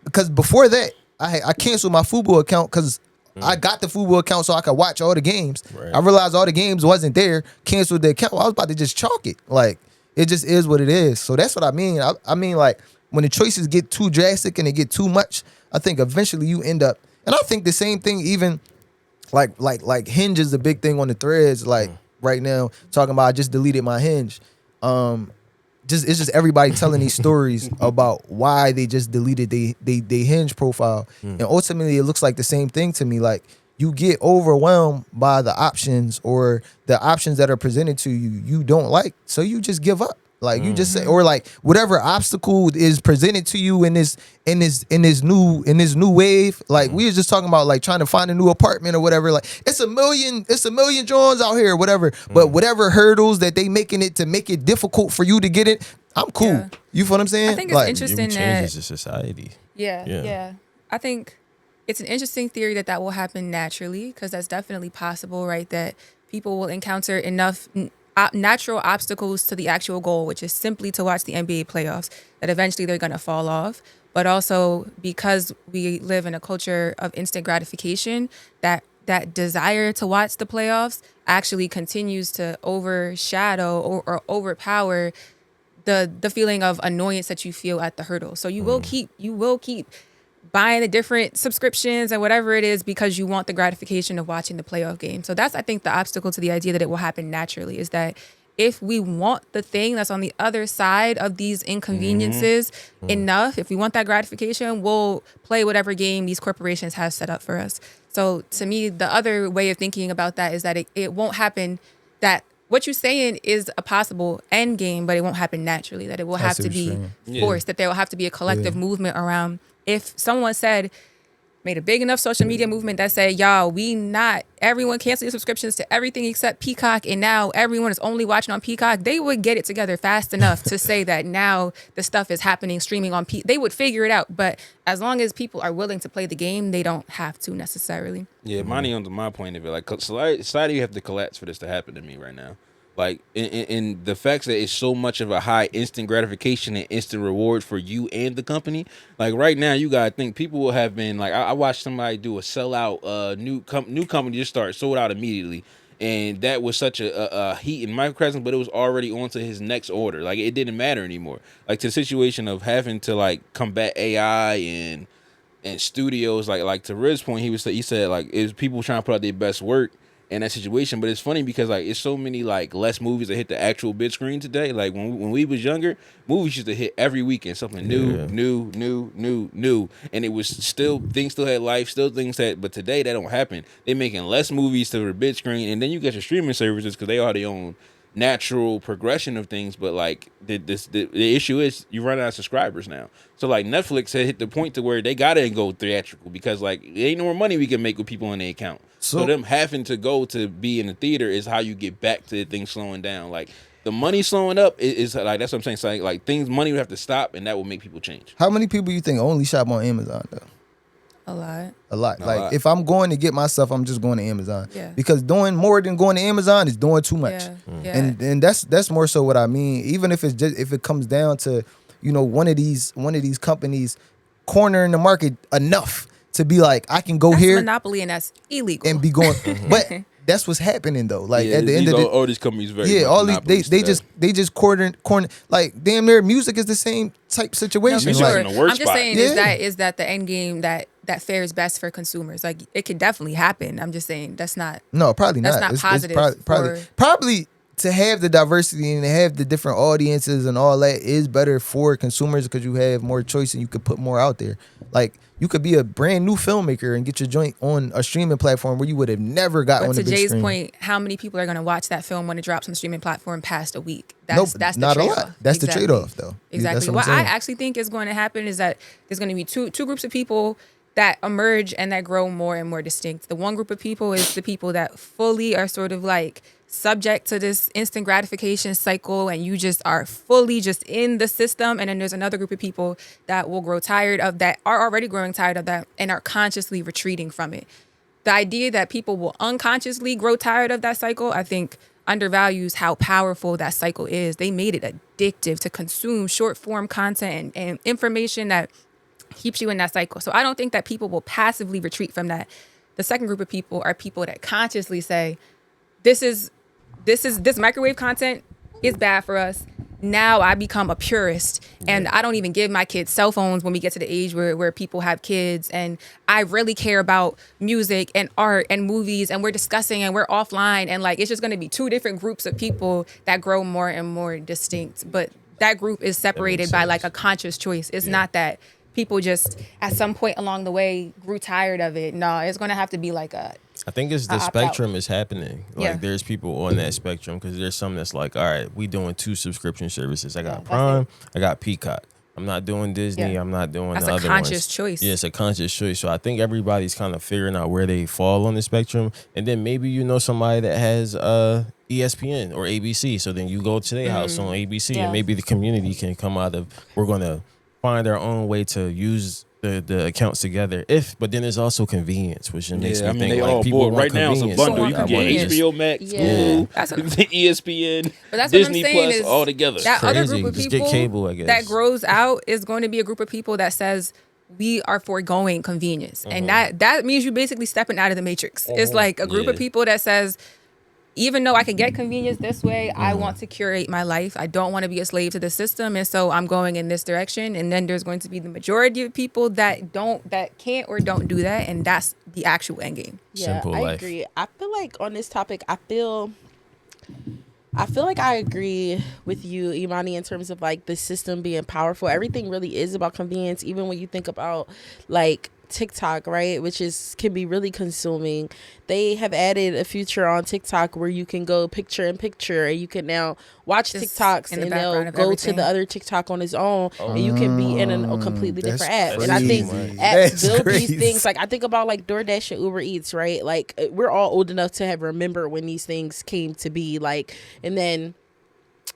Because before that, I canceled my Fubo account because I got the Fubo account so I could watch all the games. Right. I realized all the games wasn't there, canceled the account. I was about to just chalk it. Like, it just is what it is. So that's what I mean. I mean, like, when the choices get too drastic and they get too much, I think eventually you end up, and I think the same thing even like Hinge is the big thing on the threads, like right now, talking about I just deleted my Hinge. It's just everybody telling these stories about why they just deleted they Hinge profile. And ultimately it looks like the same thing to me. Like, you get overwhelmed by the options, or the options that are presented to you don't like, so you just give up. Like, you just say, or like whatever obstacle is presented to you in this new wave. Like, we was just talking about like trying to find a new apartment or whatever. Like, it's a million Johns out here, whatever. But whatever hurdles that they making it to make it difficult for you to get it, I'm cool. Yeah. You feel what I'm saying? I think it's like, interesting It that changes the society. Yeah. I think it's an interesting theory that will happen naturally, because that's definitely possible, right? That people will encounter enough natural obstacles to the actual goal, which is simply to watch the NBA playoffs, that eventually they're going to fall off. But also, because we live in a culture of instant gratification, that desire to watch the playoffs actually continues to overshadow or overpower the feeling of annoyance that you feel at the hurdle. So you will keep buying the different subscriptions and whatever it is because you want the gratification of watching the playoff game. So that's, I think, the obstacle to the idea that it will happen naturally, is that if we want the thing that's on the other side of these inconveniences enough, if we want that gratification, we'll play whatever game these corporations have set up for us. So to me, the other way of thinking about that is that it won't happen, that what you're saying is a possible end game, but it won't happen naturally, that it will have to be forced, that there will have to be a collective movement around. If someone made a big enough social media movement that said, y'all, everyone cancel your subscriptions to everything except Peacock, and now everyone is only watching on Peacock, they would get it together fast enough to say that now the stuff is happening streaming on Peacock. They would figure it out. But as long as people are willing to play the game, they don't have to necessarily. Yeah, money on my point of it. Like, society have to collapse for this to happen to me right now. Like, in the fact that it's so much of a high instant gratification and instant reward for you and the company. Like, right now, you gotta think people will have been like, I watched somebody do a sellout, new company just start sold out immediately, and that was such a heat in microcosm, but it was already on to his next order. Like, it didn't matter anymore. Like, to the situation of having to like combat AI and studios, like to Riz's point, he said like, it was people trying to put out their best work in that situation. But it's funny because like, it's so many like less movies that hit the actual big screen today. Like, when we was younger, movies used to hit every weekend, something new, and it was things still had life, but today that don't happen. They making less movies to the big screen, and then you get your streaming services because they are their own natural progression of things. But like the issue is you run out of subscribers now. So like, Netflix had hit the point to where they gotta go theatrical because like, there ain't no more money we can make with people in their account. So them having to go to be in the theater is how you get back to things slowing down. Like, the money slowing up is like, that's what I'm saying. So like money would have to stop, and that will make people change. how many people you think only shop on Amazon though? A lot. A lot. If I'm going to get my stuff, I'm just going to Amazon. Yeah. Because doing more than going to Amazon is doing too much. Yeah. And that's more so what I mean. Even if it comes down to, one of these companies cornering the market enough to be like, I can go That's here monopoly, and that's illegal. and be going. But that's what's happening though. Like, at the end of all these companies very all these they just corner like damn near music is the same type situation. No, for Like, sure. in the worst I'm just spot. saying is that the end game that fares best for consumers. Like, it could definitely happen. I'm just saying that's not. No, probably That's not. not positive Probably to have the diversity and to have the different audiences and all that is better for consumers because you have more choice and you could put more out there. Like, you could be a brand new filmmaker and get your joint on a streaming platform where you would have never got But on the to big Jay's screen. point, how many people are going to watch that film when it drops on the streaming platform past a week? That's the not trade-off. a lot. That's the Exactly. trade-off, though. Exactly. That's What I'm I saying. actually think is going to happen is that there's going to be two groups of people that emerge and that grow more and more distinct. The one group of people is the people that fully are sort of like subject to this instant gratification cycle, and you just are fully just in the system. And then there's another group of people that will grow tired of that, are already growing tired of that, and are consciously retreating from it. the idea that people will unconsciously grow tired of that cycle, I think undervalues how powerful that cycle is. They made it addictive to consume short form content and information that keeps you in that cycle. So I don't think that people will passively retreat from that. The second group of people are people that consciously say, this microwave content is bad for us. Now I become a purist, and I don't even give my kids cell phones when we get to the age where people have kids, and I really care about music and art and movies, and we're discussing and we're offline, and like it's just going to be two different groups of people that grow more and more distinct. But that group is separated by like a conscious choice. It's not that people just at some point along the way grew tired of it. No, it's going to have to be like I think it's the spectrum is happening. Like there's people on that spectrum because there's some that's like, all right, we doing 2 subscription services. I got Prime, I got Peacock. I'm not doing Disney. I'm not doing the other ones. That's a conscious choice. Yeah, it's a conscious choice. So I think everybody's kind of figuring out where they fall on the spectrum. And then maybe you know somebody that has ESPN or ABC. So then you go to their house on ABC and maybe the community can come out of, we're going to find our own way to use the accounts together. But then there's also convenience, which makes me think they like all people right now. It's a bundle. You can get HBO Max, Hulu, ESPN, but that's Disney what I'm saying Plus is all together. That other group of Just people get cable, I guess. that grows out is going to be a group of people that says we are foregoing convenience, and that means you basically stepping out of the matrix. It's like a group of people that says, even though I can get convenience this way, I want to curate my life. I don't want to be a slave to the system. And so I'm going in this direction. And then there's going to be the majority of people that can't or don't do that. And that's the actual end game. Yeah, Simple I life. agree. I feel like on this topic, I feel like I agree with you, Imani, in terms of like the system being powerful. Everything really is about convenience. Even when you think about like TikTok, right, which can be really consuming. They have added a feature on TikTok where you can go picture in picture, and you can now watch Just TikToks, in the and background they'll of go everything. to the other TikTok on its own, and you can be in a completely different app. That's And I think crazy. apps That's build crazy. these things. Like I think about like DoorDash and Uber Eats, right? Like we're all old enough to have remembered when these things came to be. Like, and then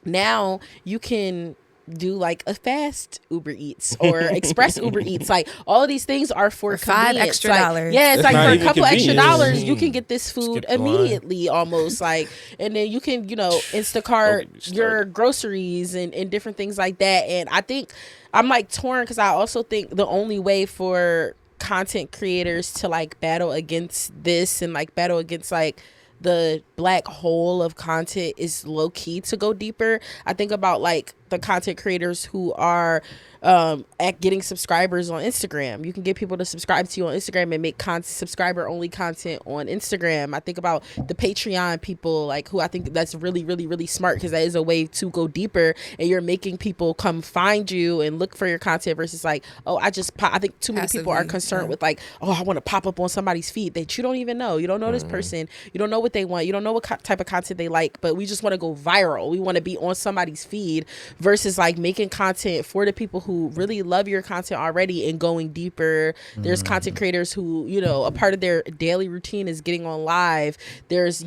now you can do like a fast Uber Eats or express Uber Eats. Like all of these things are for $5 convenience. extra Like, dollars. yeah, it's That's like not for a even couple extra convenience. dollars, you can get this food Skip the line. immediately almost. Like, and then you can, Don't Instacart get me started. your groceries and different things like that. And I think I'm like torn because I also think the only way for content creators to like battle against this and like battle against like the black hole of content is low key to go deeper. I think about like the content creators who are at getting subscribers on Instagram. You can get people to subscribe to you on Instagram and make subscriber only content on Instagram. I think about the Patreon people, like who I think that's really, really, really smart because that is a way to go deeper, and you're making people come find you and look for your content versus like, oh, I think too many people are Passively, concerned with like, oh, I want to pop up on somebody's feed that you don't even know. You don't know this person. You don't know what they want. You don't know what type of content they like, but we just want to go viral. We want to be on somebody's feed versus like making content for the people who really love your content already and going deeper. There's content creators who, a part of their daily routine is getting on live. There's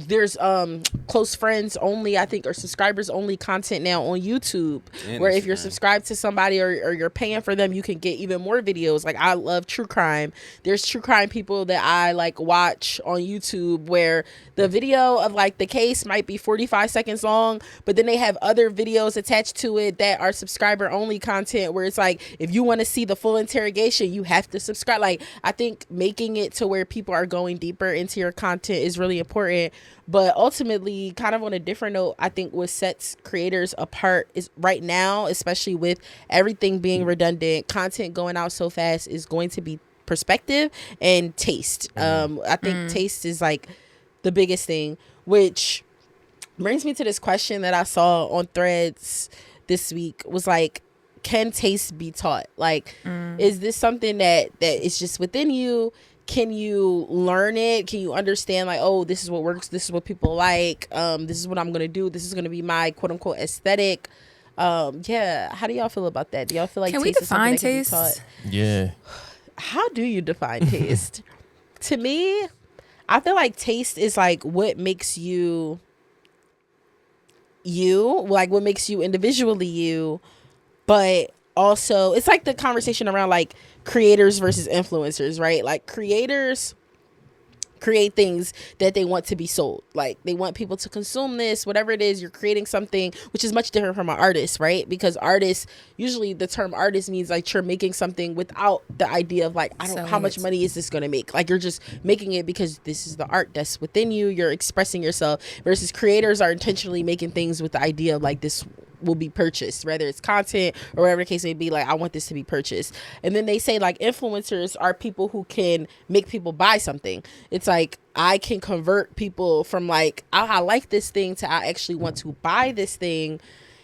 close friends only, I think, or subscribers only content now on YouTube, where if you're subscribed to somebody or you're paying for them, you can get even more videos. Like I love true crime. There's true crime people that I like watch on YouTube where the video of like the case might be 45 seconds long, but then they have other videos attached to it that are subscriber only content where it's like, if you want to see the full interrogation, you have to subscribe. Like, I think making it to where people are going deeper into your content is really important. But ultimately, kind of on a different note, I think what sets creators apart is right now, especially with everything being redundant, content going out so fast, is going to be perspective and taste. I think taste is like the biggest thing, which brings me to this question that I saw on Threads this week, was like, can taste be taught? Like, is this something that is just within you? Can you learn it? Can you understand like, oh, this is what works, this is what people like, this is what I'm gonna do, this is gonna be my quote unquote aesthetic? How do y'all feel about that? Do y'all feel like Can we taste is something define that can be taste? taught? Yeah. How do you define taste? To me, I feel like taste is like what makes you, like what makes you individually you, but also it's like the conversation around like creators versus influencers, right? Like creators create things that they want to be sold. Like they want people to consume this, whatever it is. You're creating something which is much different from an artist, right? Because artists, usually the term artist means like you're making something without the idea of like, how much money is this going to make? Like you're just making it because this is the art that's within you. You're expressing yourself, versus creators are intentionally making things with the idea of like this will be purchased, whether it's content or whatever the case may be. Like I want this to be purchased. And then they say like influencers are people who can make people buy something. It's like I can convert people from like I like this thing to I actually want to buy this thing.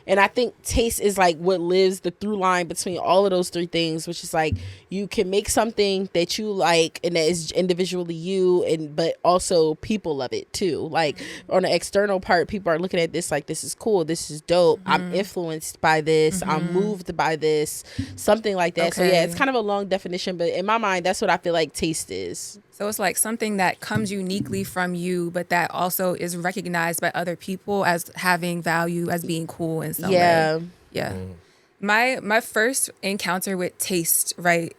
And I think taste is like what lives the through line between all of those three things, which is like you can make something that you like and that is individually you, and but also people love it too. Like on the external part, people are looking at this like this is cool, this is dope. I'm influenced by this, I'm moved by this, something like that. So yeah, it's kind of a long definition, but in my mind, that's what I feel like taste is. So it's like something that comes uniquely from you, but that also is recognized by other people as having value, as being cool in some way. Yeah. My first encounter with taste, right,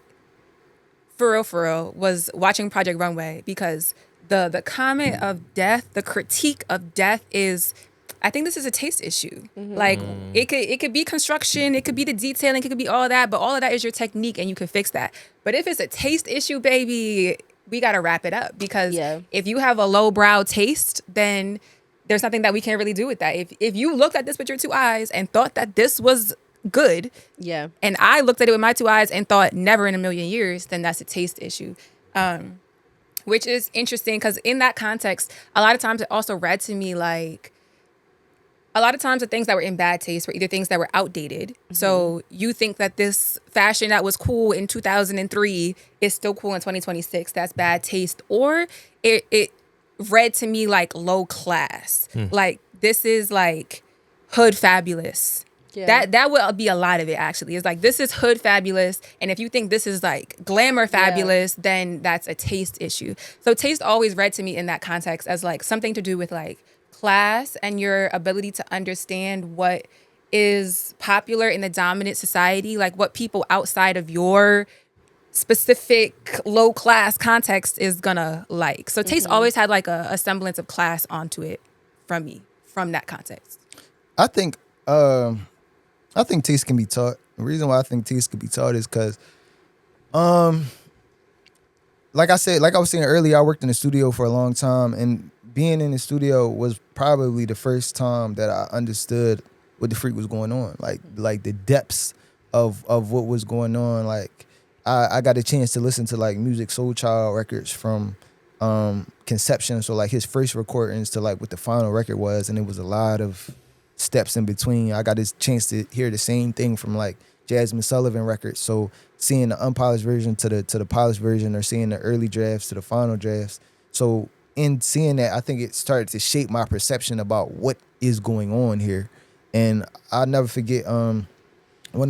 for real, was watching Project Runway, because the comment of death, the critique of death is, I think this is a taste issue. Like it could be construction, it could be the detailing, it could be all that, but all of that is your technique and you can fix that. But if it's a taste issue, baby, we got to wrap it up, because if you have a lowbrow taste, then there's nothing that we can really do with that. If you looked at this with your two eyes and thought that this was good, and I looked at it with my two eyes and thought never in a million years, then that's a taste issue. Which is interesting, because in that context, a lot of times it also read to me like, a lot of times the things that were in bad taste were either things that were outdated. So you think that this fashion that was cool in 2003 is still cool in 2026. That's bad taste. Or it read to me like low class. Like this is like hood fabulous. That will be a lot of it, actually. It's like, this is hood fabulous. And if you think this is like glamour fabulous, then that's a taste issue. So taste always read to me in that context as like something to do with like class and your ability to understand what is popular in the dominant society, like what people outside of your specific low class context is gonna like. So taste always had like a semblance of class onto it from me, from that context. I think taste can be taught. The reason why I think taste can be taught is because like I was saying earlier, I worked in the studio for a long time, and being in the studio was probably the first time that I understood what the freak was going on. Like the depths of what was going on. Like I got a chance to listen to like Music Soul Child records from conception. So like his first recordings to like what the final record was, and it was a lot of steps in between. I got this chance to hear the same thing from like Jasmine Sullivan records. So seeing the unpolished version to the polished version, or seeing the early drafts to the final drafts. So in seeing that, I think it started to shape my perception about what is going on here. And I'll never forget one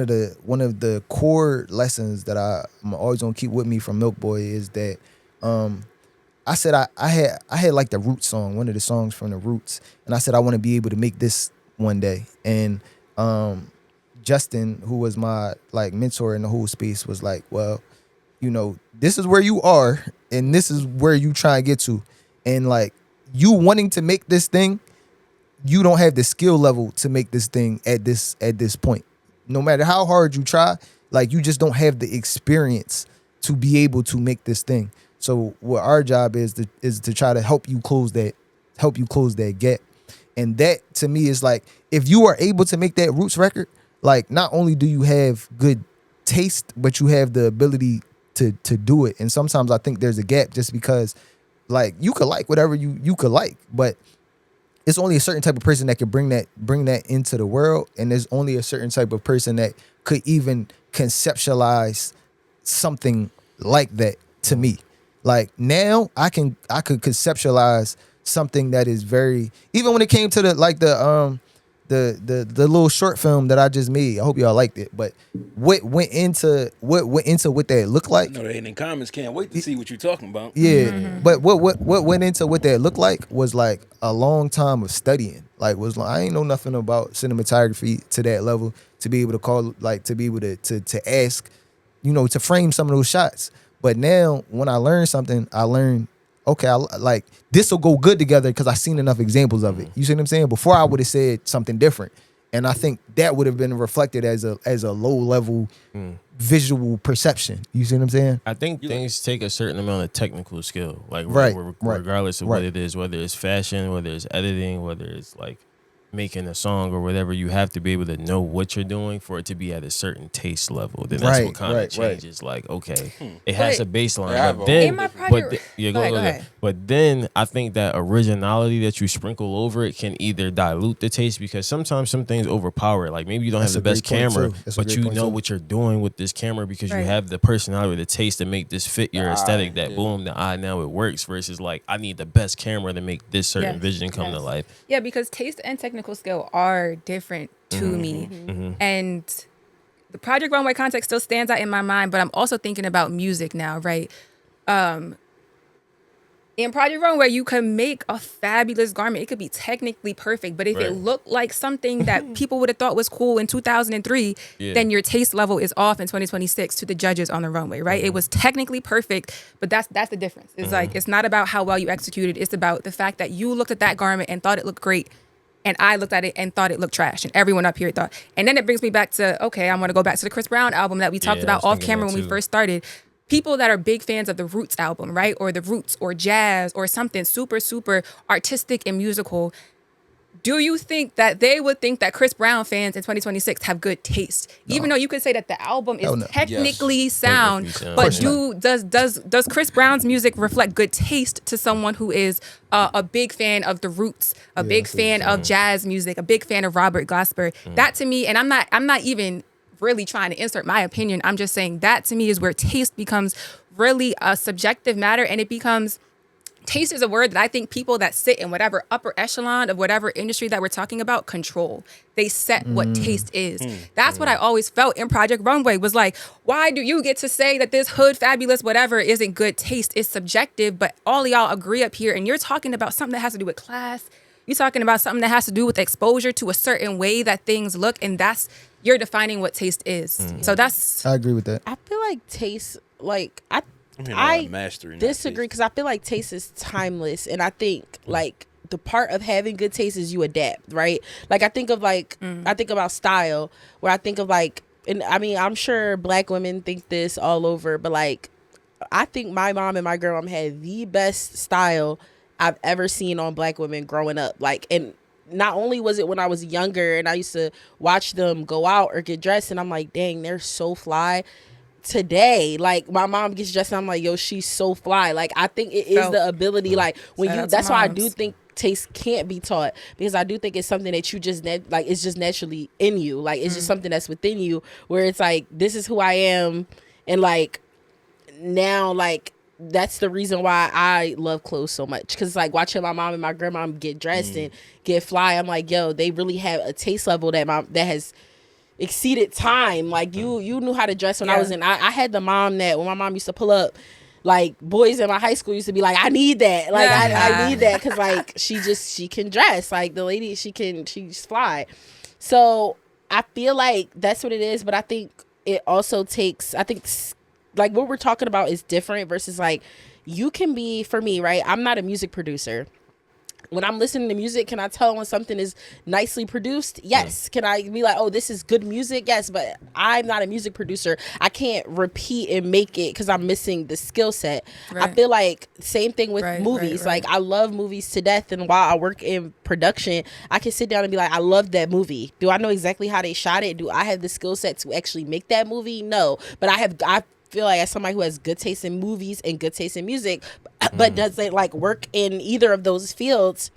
of the core lessons that I'm always gonna keep with me from Milk Boy is that I said I had like the Roots song, one of the songs from the Roots, and I said I want to be able to make this one day. And Justin, who was my like mentor in the whole space, was like, well, you know, this is where you are and this is where you try and get to. And like you wanting to make this thing, you don't have the skill level to make this thing at this point. No matter how hard you try, like you just don't have the experience to be able to make this thing. So what our job is to try to help you close that gap. And that to me is like, if you are able to make that Roots record, like not only do you have good taste, but you have the ability to do it. And sometimes I think there's a gap just because like you could like whatever you could like, but it's only a certain type of person that can bring that into the world. And there's only a certain type of person that could even conceptualize something like that to me. Like now I could conceptualize something that is very, even when it came to the little short film that I just made. I hope y'all liked it. But what went into what that looked like? No, they in the comments can't wait to see what you're talking about. Yeah, but what went into what that looked like was like a long time of studying. Like I ain't know nothing about cinematography to that level to be able to call, like to be able to ask, you know, to frame some of those shots. But now when I learn something, I learn, okay, like this will go good together because I've seen enough examples of it. You see what I'm saying? Before I would have said something different, and I think that would have been reflected as a low level visual perception. You see what I'm saying? I think things take a certain amount of technical skill, like Right. regardless of what it is, whether it's fashion, whether it's editing, whether it's like making a song or whatever. You have to be able to know what you're doing for it to be at a certain taste level. Then that's what kind of changes. Like, okay, it has a baseline, but then, go ahead. But then I think that originality that you sprinkle over it can either dilute the taste, because sometimes some things overpower it. Like maybe you don't have the best camera, but you know what you're doing with this camera because you have the personality, the taste to make this fit your aesthetic. That boom, the eye, now it works. Versus like, I need the best camera to make this certain vision come to life. Yeah, because taste and technical skill are different to me. And the Project Runway context still stands out in my mind, but I'm also thinking about music now, right? In Project Runway, you can make a fabulous garment. It could be technically perfect, but if it looked like something that people would have thought was cool in 2003, then your taste level is off in 2026 to the judges on the runway, right? It was technically perfect, but that's the difference. It's like, it's not about how well you executed. It's about the fact that you looked at that garment and thought it looked great, and I looked at it and thought it looked trash, and everyone up here thought. And then it brings me back to, okay, I'm going to go back to the Chris Brown album that we talked about off camera when we first started. People that are big fans of the Roots album, right? Or the Roots or jazz or something super, super artistic and musical. Do you think that they would think that Chris Brown fans in 2026 have good taste? No. Even though you could say that the album is technically sound, but does Chris Brown's music reflect good taste to someone who is a big fan of the Roots, a big fan of jazz music, a big fan of Robert Glasper? That to me, and I'm not even really trying to insert my opinion. I'm just saying that to me is where taste becomes really a subjective matter, and it becomes, taste is a word that I think people that sit in whatever upper echelon of whatever industry that we're talking about control. They set what taste is. That's what I always felt in Project Runway was like, why do you get to say that this hood fabulous whatever isn't good taste? It's subjective, but all of y'all agree up here, and you're talking about something that has to do with class. You're talking about something that has to do with exposure to a certain way that things look, and you're defining what taste is. So I agree with that. I feel like taste, like I disagree, because I feel like taste is timeless, and I think like the part of having good taste is you adapt, right? Like I think of I think about style, where I think of like, and I mean I'm sure Black women think this all over, but like I think my mom and my grandma had the best style I've ever seen on Black women growing up. Like, and not only was it when I was younger and I used to watch them go out or get dressed, and I'm like, dang, they're so fly. Today, like my mom gets dressed and I'm like, yo, she's so fly. Like I think it is the ability, like when that's why I do think taste can't be taught, because I do think it's something that you just it's just naturally in you. Like it's just something that's within you, where it's like, this is who I am, and like now, like that's the reason why I love clothes so much, because like watching my mom and my grandma get dressed and get fly, I'm like, yo, they really have a taste level that has exceeded time. Like you knew how to dress when I was in. I had the mom that when my mom used to pull up, like boys in my high school used to be like, I need that. Like I need that, because like she can dress. Like the lady, she's fly. So I feel like that's what it is. But I think it also takes, like what we're talking about is different versus like, you can be, for me, right? I'm not a music producer. When I'm listening to music, can I tell when something is nicely produced? Yes. Can I be like, oh, this is good music? Yes. But I'm not a music producer. I can't repeat and make it because I'm missing the skill set. Right. I feel like same thing with movies. Right. Like I love movies to death. And while I work in production, I can sit down and be like, I love that movie. Do I know exactly how they shot it? Do I have the skill set to actually make that movie? No. But I feel like as somebody who has good taste in movies and good taste in music, but doesn't like work in either of those fields,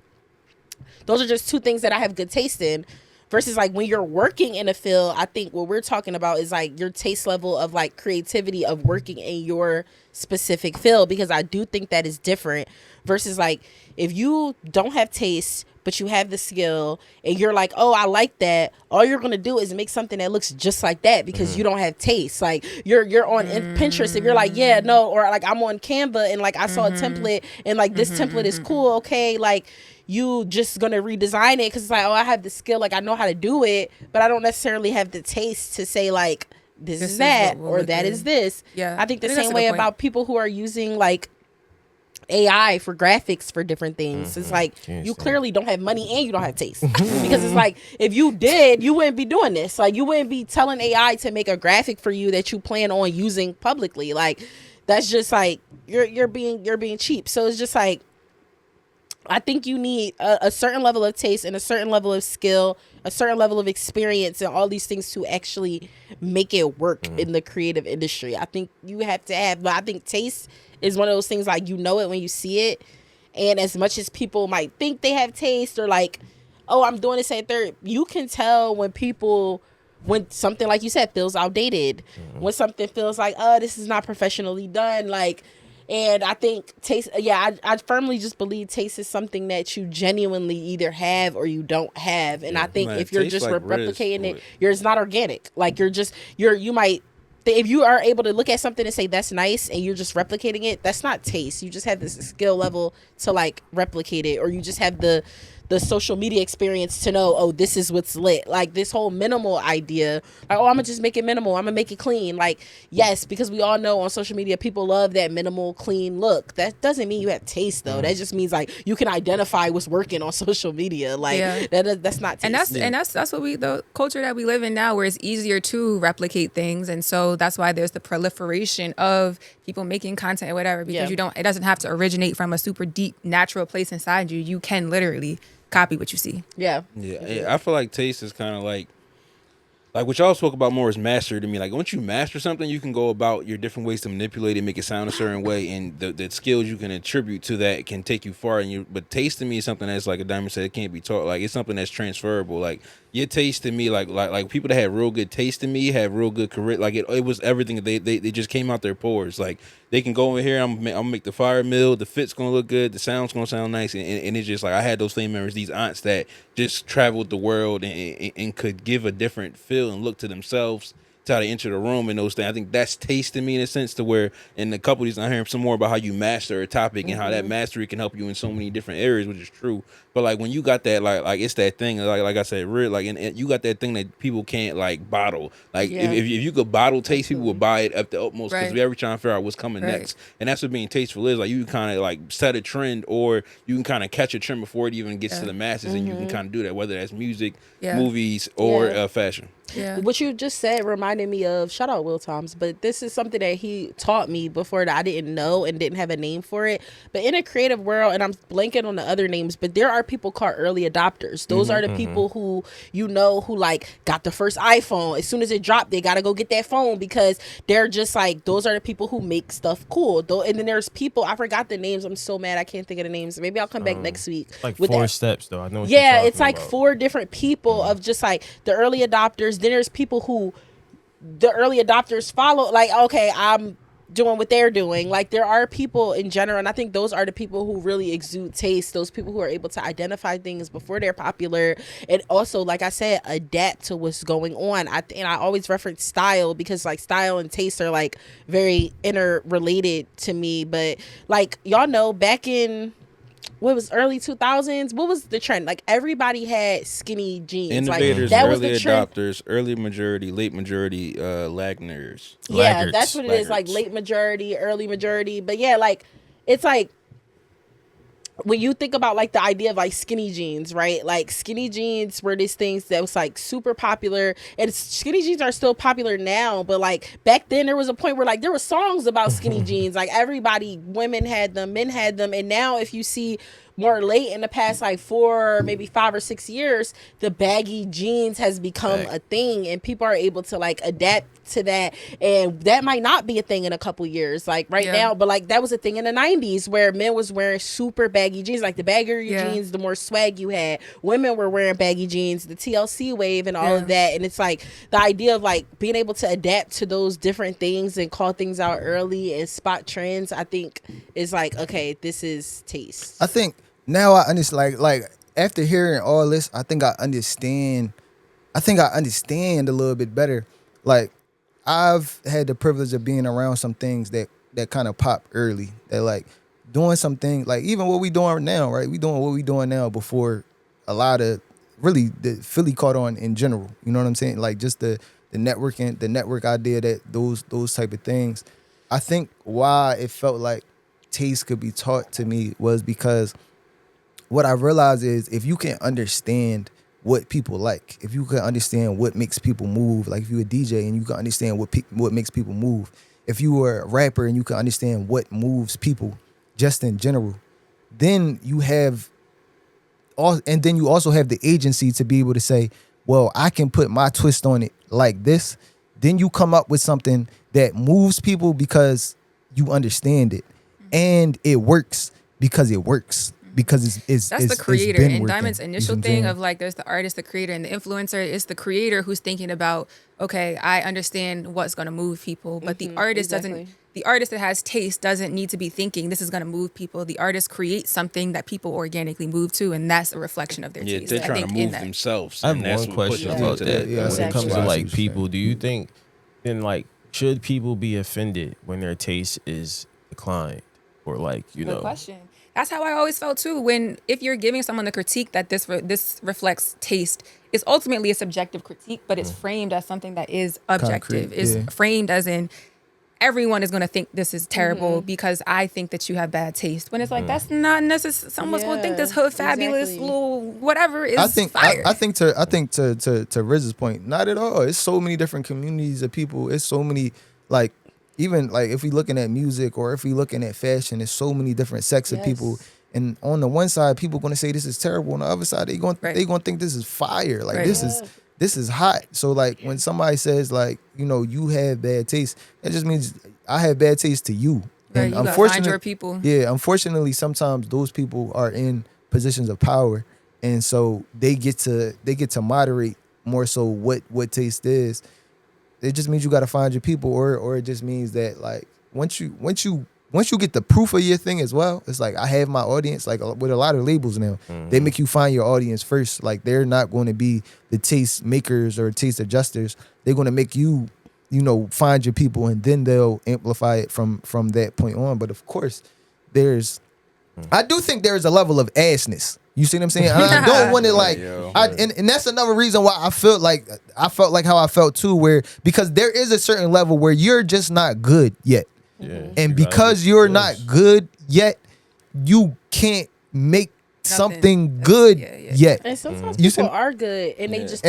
those are just two things that I have good taste in. Versus like when you're working in a field, I think what we're talking about is like your taste level of like creativity of working in your specific field, because I do think that is different. Versus like if you don't have taste but you have the skill and you're like, oh, I like that, all you're gonna do is make something that looks just like that because you don't have taste. Like you're on Pinterest, if you're like, yeah, no, or like I'm on Canva and like I saw a template and like this template is cool, okay, like you just gonna redesign it because it's like, oh, I have the skill, like I know how to do it, but I don't necessarily have the taste to say like this is that or that is this. Yeah, I think the same way about people who are using like AI for graphics for different things. It's like you clearly don't have money and you don't have taste. Because it's like if you did, you wouldn't be doing this. Like you wouldn't be telling AI to make a graphic for you that you plan on using publicly. Like that's just like you're being cheap. So it's just like I think you need a certain level of taste and a certain level of skill, a certain level of experience, and all these things to actually make it work in the creative industry. I think you have to have, but I think taste is one of those things like you know it when you see it. And as much as people might think they have taste or like, oh, I'm doing this at third, you can tell when something, like you said, feels outdated, when something feels like, oh, this is not professionally done, like. And I think taste, I firmly just believe taste is something that you genuinely either have or you don't have. And I think if you're just like replicating it, it's not organic. Like you might, if you are able to look at something and say that's nice and you're just replicating it, that's not taste. You just have this skill level to like replicate it, or you just have the social media experience to know, oh, this is what's lit. Like this whole minimal idea, like, oh, I'm gonna just make it minimal, I'm gonna make it clean. Like, yes, because we all know on social media people love that minimal, clean look. That doesn't mean you have taste though. That just means like you can identify what's working on social media. Like that's not taste. And that's what the culture that we live in now, where it's easier to replicate things, and so that's why there's the proliferation of people making content or whatever, because it doesn't have to originate from a super deep natural place inside you. You can literally copy what you see. Yeah. I feel like taste is kind of like what y'all spoke about more is mastery to me. Like once you master something, you can go about your different ways to manipulate it, make it sound a certain way, and the skills you can attribute to that can take you far. But taste to me is something that's, like a Diamond said, it can't be taught. Like it's something that's transferable. Like your taste to me, like people that had real good taste to me have real good career. Like it was everything. They just came out their pores. Like they can go in here, I'm gonna make the fire mill, the fit's gonna look good, the sound's gonna sound nice, and it's just like I had those same members, these aunts that just traveled the world and could give a different feel and look to themselves to how they enter the room and those things. I think that's taste to me in a sense, to where in a couple of these I'm hearing some more about how you master a topic and how that mastery can help you in so many different areas, which is true. But like when you got that, like it's that thing, like I said, real, like and you got that thing that people can't like bottle. Like if you could bottle taste, people would buy it up the utmost because we every trying to figure out what's coming next. And that's what being tasteful is. Like you can kind of like set a trend, or you can kind of catch a trend before it even gets to the masses, and you can kind of do that, whether that's music, movies, or fashion. Yeah. What you just said reminded me of, shout out Will Toms, but this is something that he taught me before that I didn't know and didn't have a name for it. But in a creative world, and I'm blanking on the other names, but there are people called early adopters. Those are the people who, who like got the first iPhone. As soon as it dropped, they got to go get that phone because they're just like, those are the people who make stuff cool. And then there's people, I forgot the names. I'm so mad I can't think of the names. Maybe I'll come back next week. Like with 4 steps though. I know what yeah, it's like about 4 different people of just like the early adopters. Then there's people who the early adopters follow, like, okay, I'm doing what they're doing. Like there are people in general, and I think those are the people who really exude taste, those people who are able to identify things before they're popular, and also, like I said, adapt to what's going on. And I always reference style because like style and taste are like very interrelated to me. But like y'all know, back in what was early 2000s, what was the trend? Like everybody had skinny jeans. Innovators, like, that early was the trend. adopters, early majority, late majority, laggers. Yeah, Laggards. that's what it is. Like late majority, early majority. But yeah, like it's like when you think about like the idea of like skinny jeans, right? Like skinny jeans were these things that was like super popular, and skinny jeans are still popular now. But like back then, there was a point where like there were songs about skinny jeans. Like everybody, women had them, men had them, and now if you see more late in the past like 4, maybe 5 or 6 years, the baggy jeans has become a thing, and people are able to like adapt to that, and that might not be a thing in a couple years like now, but like that was a thing in the 90s where men was wearing super baggy jeans. Like the baggier your jeans, the more swag you had. Women were wearing baggy jeans, the TLC wave and all of that. And it's like the idea of like being able to adapt to those different things and call things out early and spot trends, I think is like, okay, this is taste. I think now I understand, like after hearing all this, I think I understand a little bit better. Like I've had the privilege of being around some things that kind of pop early. That like doing something like even what we doing now, right? We doing what we doing now before a lot of really the Philly caught on in general. You know what I'm saying? Like just the network idea, that those type of things. I think why it felt like taste could be taught to me was because what I realized is if you can understand what people like, if you can understand what makes people move, like if you're a DJ and you can understand what makes people move, if you were a rapper and you can understand what moves people just in general, then you have and then you also have the agency to be able to say, well, I can put my twist on it like this. Then you come up with something that moves people because you understand it, and it works because it works. Because that's the creator. And Diamond's initial thing of like, there's the artist, the creator, and the influencer. It's the creator who's thinking about, okay, I understand what's going to move people, but the artist doesn't. The artist that has taste doesn't need to be thinking this is going to move people. The artist creates something that people organically move to, and that's a reflection of their taste. Yeah, they're trying to move themselves. I have one question about that. When it comes to like people, do you think then like should people be offended when their taste is declined, or like Good question. That's how I always felt too. If you're giving someone the critique that this reflects taste, it's ultimately a subjective critique, but it's framed as something that is objective. It's framed as in everyone is going to think this is terrible because I think that you have bad taste. When it's like that's not necessary. Someone will think this hood fabulous little whatever is fire. I think to Riz's point, not at all. It's so many different communities of people. It's so many like. Even like if we looking at music or if we looking at fashion, there's so many different sects of people. And on the one side, people gonna say this is terrible. On the other side, they gonna think this is fire. Like this is hot. So like when somebody says like, you have bad taste, that just means I have bad taste to you. Right, and you gotta find your people. Yeah, unfortunately, sometimes those people are in positions of power, and so they get to moderate more so what taste is. It just means you got to find your people, or it just means that like once you get the proof of your thing as well, it's like I have my audience. Like with a lot of labels now, they make you find your audience first. Like they're not going to be the taste makers or taste adjusters. They're going to make you, find your people, and then they'll amplify it from that point on. But of course, I do think there is a level of assness. You see what I'm saying? I don't want to like, and that's another reason why I felt like how I felt too, because there is a certain level where you're just not good yet, and because you're not good yet, you can't make something good yet. And sometimes people are good and they just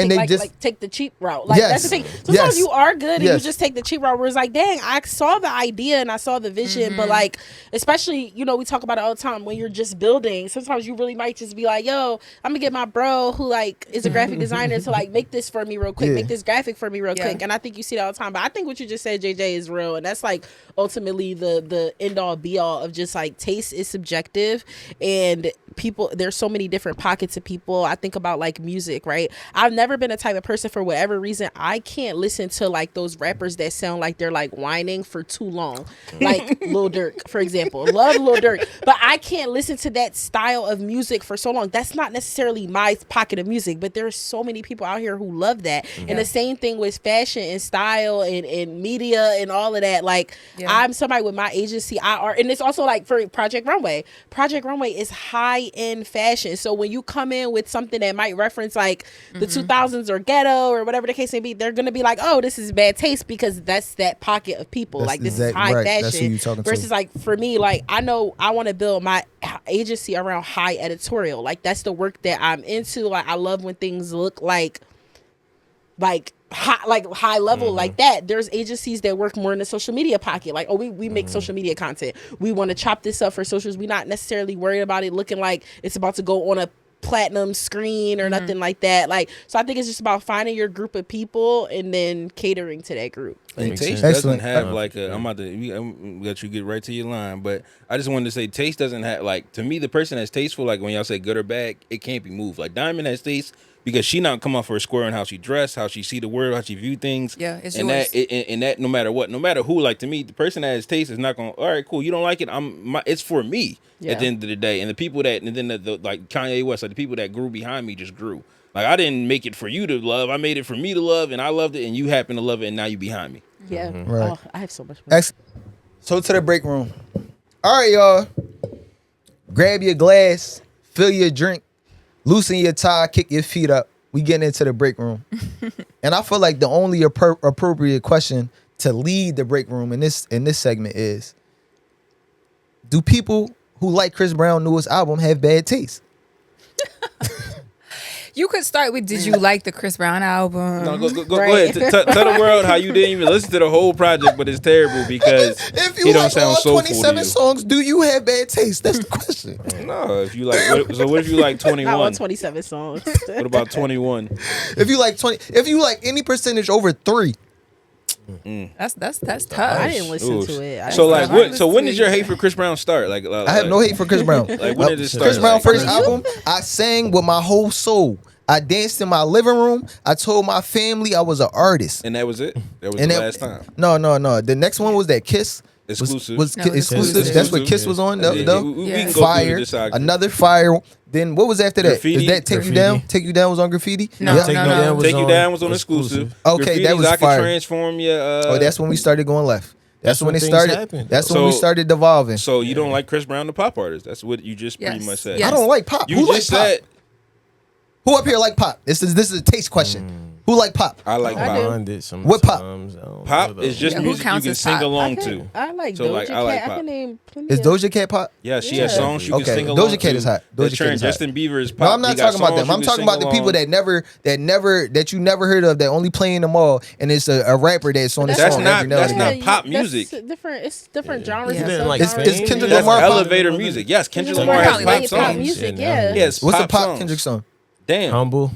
take the cheap route. Like that's the thing. Sometimes you are good and you just take the cheap route where it's like, dang, I saw the idea and I saw the vision, but like, especially, we talk about it all the time when you're just building, sometimes you really might just be like, yo, I'm gonna get my bro who like is a graphic designer to like make this for me real quick, make this graphic for me real quick. And I think you see that all the time. But I think what you just said, JJ, is real. And that's like ultimately the end all be all of just like taste is subjective, and people, there's so many different pockets of people. I think about like music, right? I've never been a type of person, for whatever reason, I can't listen to like those rappers that sound like they're like whining for too long. Like Lil Durk, for example. Love Lil Durk, but I can't listen to that style of music for so long. That's not necessarily my pocket of music, but there's so many people out here who love that. And the same thing with fashion and style and media and all of that. Like I'm somebody with my agency, and it's also like for Project Runway is high end fashion. So when you come in with something that might reference like the 2000s or ghetto or whatever the case may be, they're gonna be like, oh, this is bad taste, because that's that pocket of people. Like this is high fashion versus like for me, like I know I want to build my agency around high editorial. Like that's the work that I'm into. Like I love when things look like high level like that. There's agencies that work more in the social media pocket. Like, oh, we make social media content. We want to chop this up for socials. We're not necessarily worried about it looking like it's about to go on a platinum screen or nothing like that. Like, so I think it's just about finding your group of people and then catering to that group. And taste doesn't have like I'm about to let you get right to your line, but I just wanted to say taste doesn't have, like, to me, the person that's tasteful, like when y'all say good or bad, it can't be moved. Like Diamond has taste because she not come off her square in how she dress, how she see the world, how she view things. Yeah, it's and yours. That no matter what, no matter who, like to me, the person that has taste is not going, all right, cool, you don't like it, it's for me at the end of the day. And the people that, and then the like Kanye West, like the people that grew behind me just grew. Like I didn't make it for you to love, I made it for me to love, and I loved it, and you happen to love it, and now you behind me. Yeah. Right. Oh, I have so much more. So to the break room. All right, y'all. Grab your glass, fill your drink, loosen your tie, kick your feet up. We getting into the break room. And I feel like the only appropriate question to lead the break room in this segment is, do people who like Chris Brown's newest album have bad taste? You could start with, did you like the Chris Brown album? No, go ahead. Tell the world how you didn't even listen to the whole project, but it's terrible because If you he don't like sound all soulful to 27 you. songs, do you have bad taste? That's the question. No, if you like, what if you like Not on 21? 27 songs. What about 21? If you like any percentage over 3, That's tough. I didn't listen Ooh. to it. So like, started so when listening did your to hate for Chris Brown start? Like I have no hate for Chris Brown. Like when did it start? Chris Brown Like, first album, I sang with my whole soul. I danced in my living room. I told my family I was an artist. and that was it. That was And the that- last time. No. The next one was that Kiss. Exclusive. Was No, it was exclusive. That's what exclusive. Kiss was on. Yeah, No. we Yeah. can go through Fire. the discography. Another Fire. Then what was after that? Graffiti. Is that Take You Graffiti. Down? Take You Down was on Graffiti? No, Yeah. no, no. Take You Down was on exclusive. Okay, Graffiti's that was I Can fire. Transform You. Oh, that's when we started going left. That's when it things started. happened. That's when we So- started devolving. So you don't like Chris Brown, the pop artist? That's what you just pretty Yes. much said. Yes. I don't like pop. You Who like just pop? said Who up here like pop? This is a taste question. Who like pop? I like I pop. do. Find it sometimes. What pop? I don't know, Pop though. is just Yeah, who music you counts can as sing pop? along to. I like So, Doja like, I Cat. like I pop. can name plenty Is of- Doja Cat pop? Yeah, she Yeah. has songs you Okay, can sing Doja along Cat to. is hot. Doja That's Cat trend. is hot. Justin Bieber is pop. No, I'm not He got talking about songs them. you I'm can talking sing about the people along. that you never heard of that only play in the mall, and it's a rapper that's on the That's song not- every now that's and not again. pop that's music. Different. It's different genres. Yeah. and didn't like subgenres. It's Kendrick That's Lamar pop? elevator music. Yes, Kendrick Kendrick Lamar Lamar has probably pop like pop songs. music. Yeah, Yeah. Yes, What's a pop pop songs. Kendrick song? Damn. Humble.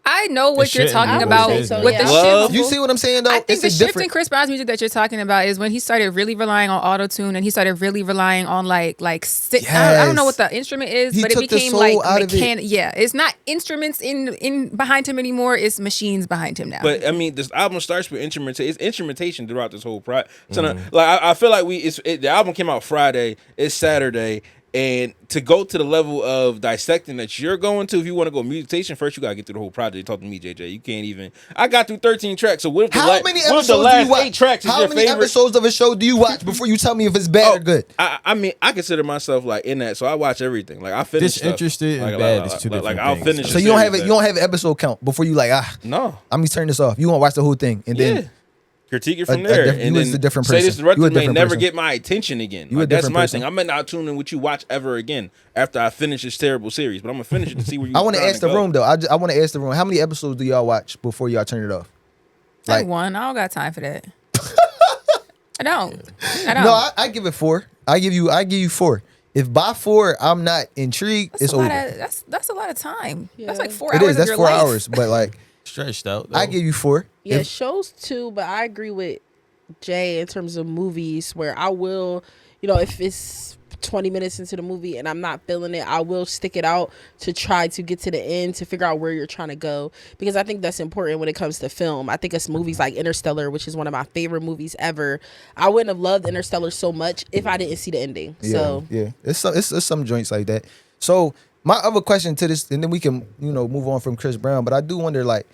I know what It you're shouldn't talking be. about I would say so, with yeah. the Love. shift. You see what I'm saying though? I think It's the a shift in different. Chris Brown's music that you're talking about is when he started really relying on auto-tune and he started really relying on like I don't know what the instrument is, He but it took the became soul like out of it. Yeah, it's not instruments in behind him anymore. It's machines behind him now. But I mean, this album starts with instrumentation. It's instrumentation throughout this whole project. So like I feel like the album came out Friday. It's Saturday, and to go to the level of dissecting that you're going to, if you want to go mutation first, you gotta get through the whole project. Talk to me, JJ. You can't even. I got through 13 tracks. So what if the How many what if episodes the do last you watch? 8 tracks is How your many favorite? episodes of a show do you watch before you tell me if it's bad or good? I mean, I consider myself like in that, so I watch everything. Like I finish Disinterested stuff. and bad is two like different I'll things. finish. So a you don't have series it. You don't have an episode count before you like No. I'm gonna turn this off. You want to watch the whole thing and then Yeah. Critique it from A there, you and is then a different say this person. the rest You a of may different never person. get my attention again. You a Like, that's different my person. thing. I may not tune in what you watch ever again after I finish this terrible series, but I'm gonna finish it to see where you. I want to trying ask the go. room though. I want to ask the room. How many episodes do y'all watch before y'all turn it off? like one, I don't got time for that. I don't. No, I give it 4. I give you 4. If by 4 I'm not intrigued, That's it's a lot over. of, that's a lot of time. Yeah. That's like 4 It hours is. of That's your 4 life. hours. But like, Stretched out. Though. I give you 4. Yeah, If- shows too, but I agree with Jay in terms of movies where I will, if it's 20 minutes into the movie and I'm not feeling it, I will stick it out to try to get to the end to figure out where you're trying to go, because I think that's important when it comes to film. I think it's movies like Interstellar, which is one of my favorite movies ever. I wouldn't have loved Interstellar so much if I didn't see the ending. So yeah, it's some joints like that. So my other question to this, and then we can move on from Chris Brown. But I do wonder, like,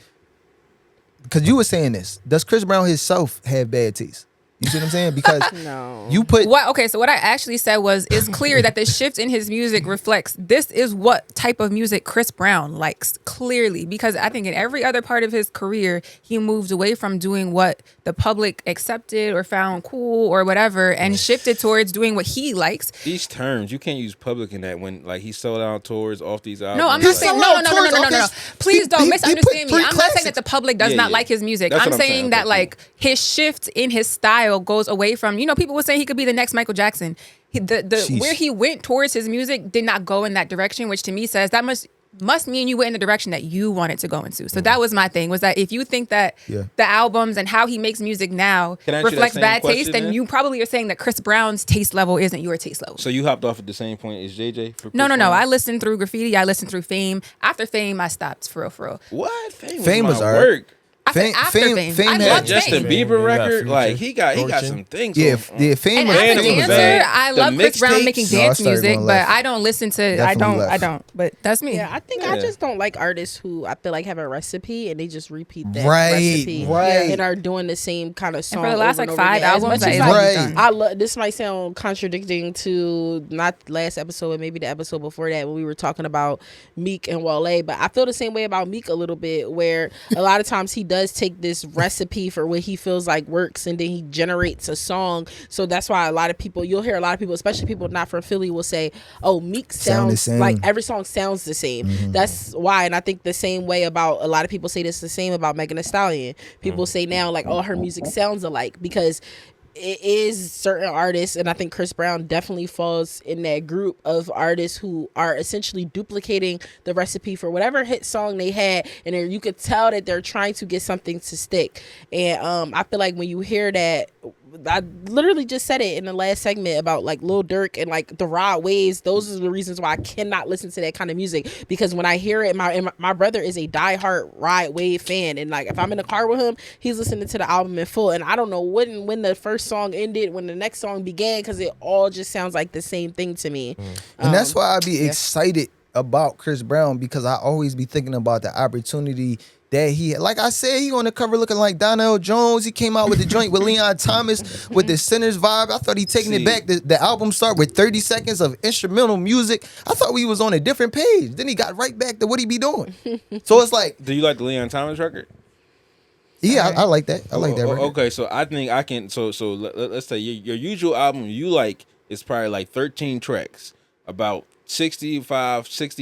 because you were saying this, does Chris Brown himself have bad taste? You see what I'm saying? Because no. you put Okay, so what I actually said was, it's clear that the shift in his music reflects this is what type of music Chris Brown likes, clearly. Because I think in every other part of his career, he moved away from doing what the public accepted or found cool or whatever and shifted towards doing what he likes. These terms you can't use public in that when like he sold out tours off these albums. No, I'm not He's saying selling no. out tours off his- Please don't he misunderstand put me. 3 I'm not saying classics. that the public does Yeah, not yeah. like his music. That's I'm what I'm saying. saying that Okay, like his shift in his style goes away from, people were saying he could be the next Michael Jackson. Sheesh. Where he went towards his music did not go in that direction, which to me says that must mean you went in the direction that you wanted to go into. So that was my thing, was that if you think that Yeah. the albums and how he makes music now Can I ask you that reflects same bad question taste, then then? you probably are saying that Chris Brown's taste level isn't your taste level. So you hopped off at the same point as JJ? For No. Chris Brown? I listened through Graffiti. I listened through Fame. After Fame, I stopped for real. What? Fame was was my alright. work. I said Fame- after Fame- Fame. Fame I had love Justin Fame. Bieber You got record, Future, like he got Fortune. some things. Yeah, on. Fame And was as a Fame was dancer, bad. I The love Chris Brown mixtapes? making No, I dance started music, going but left. I don't listen to. Definitely I left. don't. But that's me. Yeah, I think I Yeah. just don't like artists who I feel like have a recipe and they just repeat that Right, recipe right. and are doing the same kind of song. And for the last over like and over 5 again. As albums, much that as is I- what Right. he's done. I love. This might sound contradicting to not last episode, but maybe the episode before that when we were talking about Meek and Wale. But I feel the same way about Meek a little bit, where a lot of times he does take this recipe for what he feels like works, and then he generates a song. So that's why a lot of people, you'll hear a lot of people, especially people not from Philly, will say, oh, Meek sounds like every song sounds the same. That's why. And I think the same way about, a lot of people say this the same about Megan Thee Stallion. People say now, like, oh, her music sounds alike, because it is certain artists, and I think Chris Brown definitely falls in that group of artists who are essentially duplicating the recipe for whatever hit song they had, and then you could tell that they're trying to get something to stick. And I feel like when you hear that, I literally just said it in the last segment about like Lil Durk and like the Rod Waves. Those are the reasons why I cannot listen to that kind of music, because when I hear it, my brother is a diehard Rod Wave fan, and like if I'm in the car with him, he's listening to the album in full, and I don't know when the first song ended, when the next song began, because it all just sounds like the same thing to me. And that's why I be excited about Chris Brown, because I always be thinking about the opportunity that he, like I said, he on the cover looking like Donnell Jones. He came out with the joint with Leon Thomas with the Sinners vibe. I thought he taking it back. The album start with 30 seconds of instrumental music. I thought we was on a different page. Then he got right back to what he be doing. So it's like, do you like the Leon Thomas record? Yeah, I like that. I like that record. Okay, so I think I can. So let's say your usual album you like is probably like 13 tracks, about 60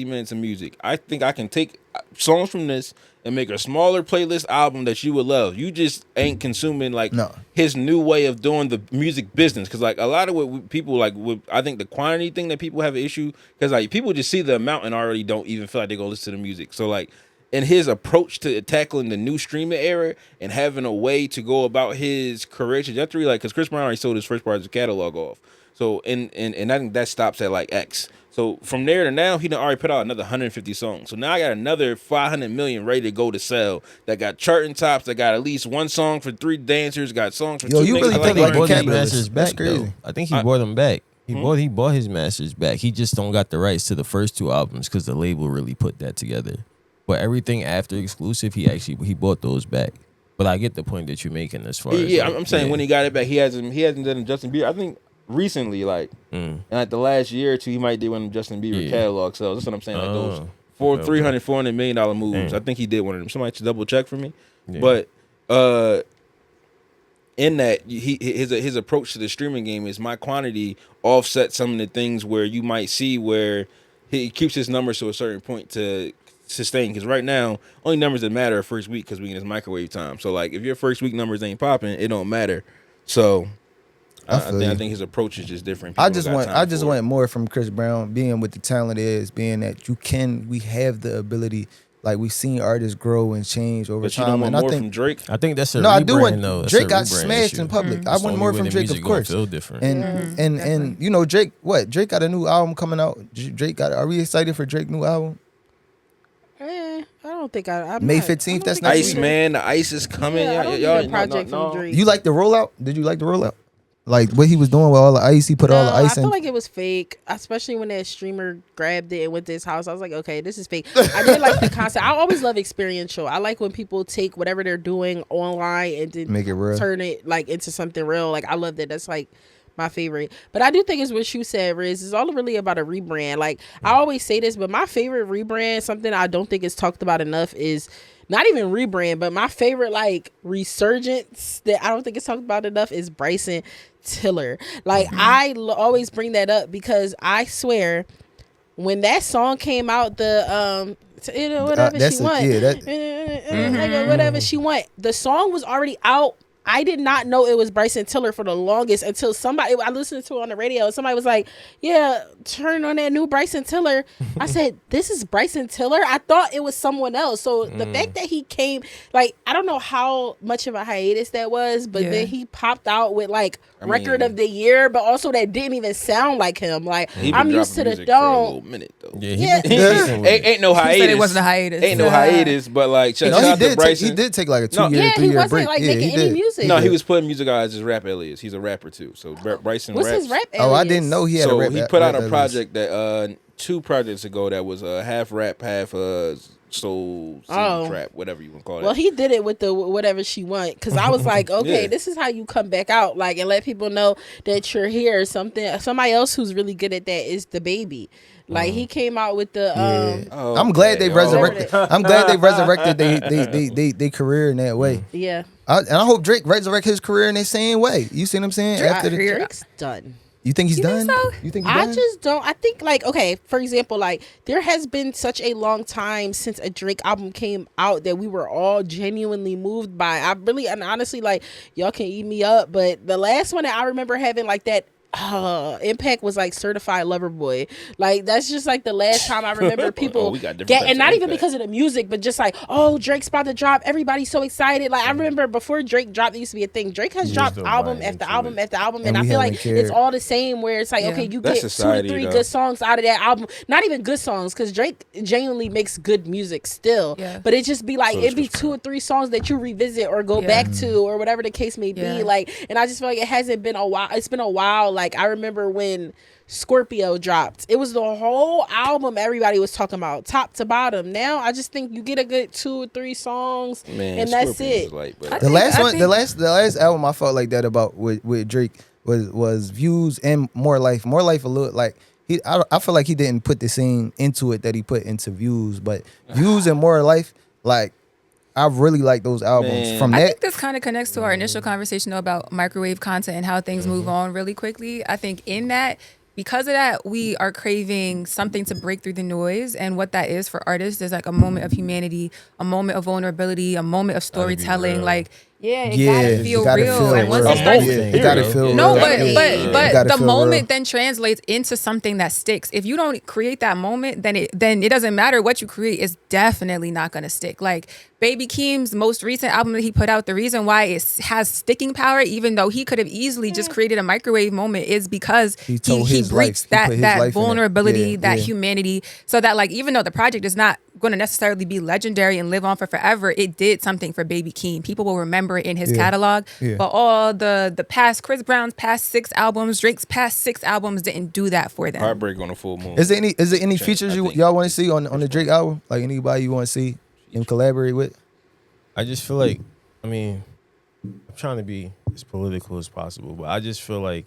minutes of music. I think I can take songs from this and make a smaller playlist album that you would love. You just ain't consuming like his new way of doing the music business, because like a lot of what people like, I think the quantity thing that people have an issue, because like people just see the amount and already don't even feel like they're gonna listen to the music. So like, in his approach to tackling the new streaming era and having a way to go about his career trajectory, like, because Chris Brown already sold his first part of his catalog off. So and I think that stops at like X. So from there to now, he done already put out another 150 songs. So now I got another 500 million ready to go to sell. That got charting tops. That got at least one song for 3 dancers. Got songs for 2 you really think like a masters back? That's crazy. Though. I think he bought them back. He bought his masters back. He just don't got the rights to the first 2 albums because the label really put that together. But everything after exclusive, he bought those back. But I get the point that you're making as far as I'm saying when he got it back, he hasn't done Justin Bieber. I think recently, like in like the last year or 2, he might did one of Justin Bieber catalog sales. That's what I'm saying. Like those $400 million moves. I think he did one of them. Somebody should double check for me. Yeah. But in that, his approach to the streaming game is my quantity offset some of the things where you might see where he keeps his numbers to a certain point to sustain, because right now only numbers that matter are first week, because we in this microwave time. So like if your first week numbers ain't popping, it don't matter. So I think his approach is just different. I just want more from Chris Brown, being what the talent is, being that we have the ability. Like we've seen artists grow and change over time. You don't want and more I think from Drake. I think that's a no. rebrand, I do want though. Drake got smashed in public. I want more from Drake, of course. Feel different. And you know Drake. What Drake got a new album coming out? Are we excited for Drake new album? I don't think I'm May 15th. That's next Ice week. Man. The Ice is coming. Y'all project from Drake. You like the rollout? Did you like the rollout? Like what he was doing with all the ice, he put all the ice in. I feel like it was fake, especially when that streamer grabbed it and went to his house. I was like, okay, this is fake. I did like the concept. I always love experiential. I like when people take whatever they're doing online and then make it real, turn it like into something real. Like I love that. That's like my favorite. But I do think it's what you said, Riz. It's all really about a rebrand. Like I always say this, but my favorite rebrand, something I don't think is talked about enough, is not even rebrand, but my favorite like resurgence that I don't think it's talked about enough is Bryson Tiller. Like I always bring that up because I swear when that song came out, the whatever she want, whatever she want, the song was already out. I did not know it was Bryson Tiller for the longest until I listened to it on the radio and somebody was like, yeah, turn on that new Bryson Tiller. I said, this is Bryson Tiller? I thought it was someone else. So the fact that he came, like, I don't know how much of a hiatus that was, but then he popped out with like record of the year, but also that didn't even sound like him. Like, I'm used to the dome. Ain't no hiatus. It wasn't a hiatus. Ain't no hiatus, but like, he did take like a 2-year, 3-year break. Like making any music. No, he was putting music out as his rap alias. He's a rapper too. So Bryson What's raps. his rap alias? Oh, I didn't know he had a rap. So he put out a project that 2 projects ago that was half rap, half soul, trap, whatever you want to call it. Well, he did it with the whatever she want, because I was like, okay, Yeah. this is how you come back out, like, and let people know that you're here. Somebody else who's really good at that is the baby. Like he came out with the I'm glad they resurrected. I'm glad they resurrected they career in that way. Yeah. And I hope Drake resurrect his career in the same way. You see what I'm saying? Drake's done. You think he's done? so? You think he's done? I just don't. I think, like, okay, for example, like, there has been such a long time since a Drake album came out that we were all genuinely moved by. I really, and honestly, like, y'all can eat me up, but the last one that I remember having like that impact was like Certified Lover Boy. Like, that's just like the last time I remember people get, and not even because of the music, but just like, oh, Drake's about to drop, everybody's so excited. Like, I remember before Drake dropped, it used to be a thing. Drake has dropped album after album after album, and I feel like it's all the same, where it's like, okay, you get society, 2 to 3 good songs out of that album. Not even good songs, because Drake genuinely makes good music still, but it just be like, it'd be 2 or 3 songs that you revisit or go back to, or whatever the case may be. Like, and I just feel like it hasn't been a while. It's been a while. Like, I remember when Scorpio dropped, it was the whole album everybody was talking about, top to bottom. Now I just think you get a good 2 or 3 songs, and that's Scorpio's it. The last album I felt like that about with Drake was Views and More Life. More Life a little like I feel like he didn't put the same into it that he put into Views, but Views and More Life, like, I really like those albums. From that, I think this kind of connects to our initial conversation about microwave content and how things move on really quickly. I think in that, because of that, we are craving something to break through the noise. And what that is for artists is like a moment of humanity, a moment of vulnerability, a moment of storytelling. Like, it gotta feel real. And once it starts, it gotta feel real. No, but the moment then translates into something that sticks. If you don't create that moment, then it doesn't matter what you create. It's definitely not gonna stick. Like Baby Keem's most recent album that he put out, the reason why it has sticking power, even though he could have easily just created a microwave moment, is because he breaks that vulnerability, that humanity, so that, like, even though the project is not going to necessarily be legendary and live on for forever, it did something for Baby Keem. People will remember it in his catalog. But all the past, Chris Brown's past 6 albums, Drake's past 6 albums didn't do that for them. Heartbreak on a Full Moon. Is there any features y'all want to see on the Drake album? Like, anybody you want to see him collaborate with? I just feel like, I mean, I'm trying to be as political as possible, but I just feel like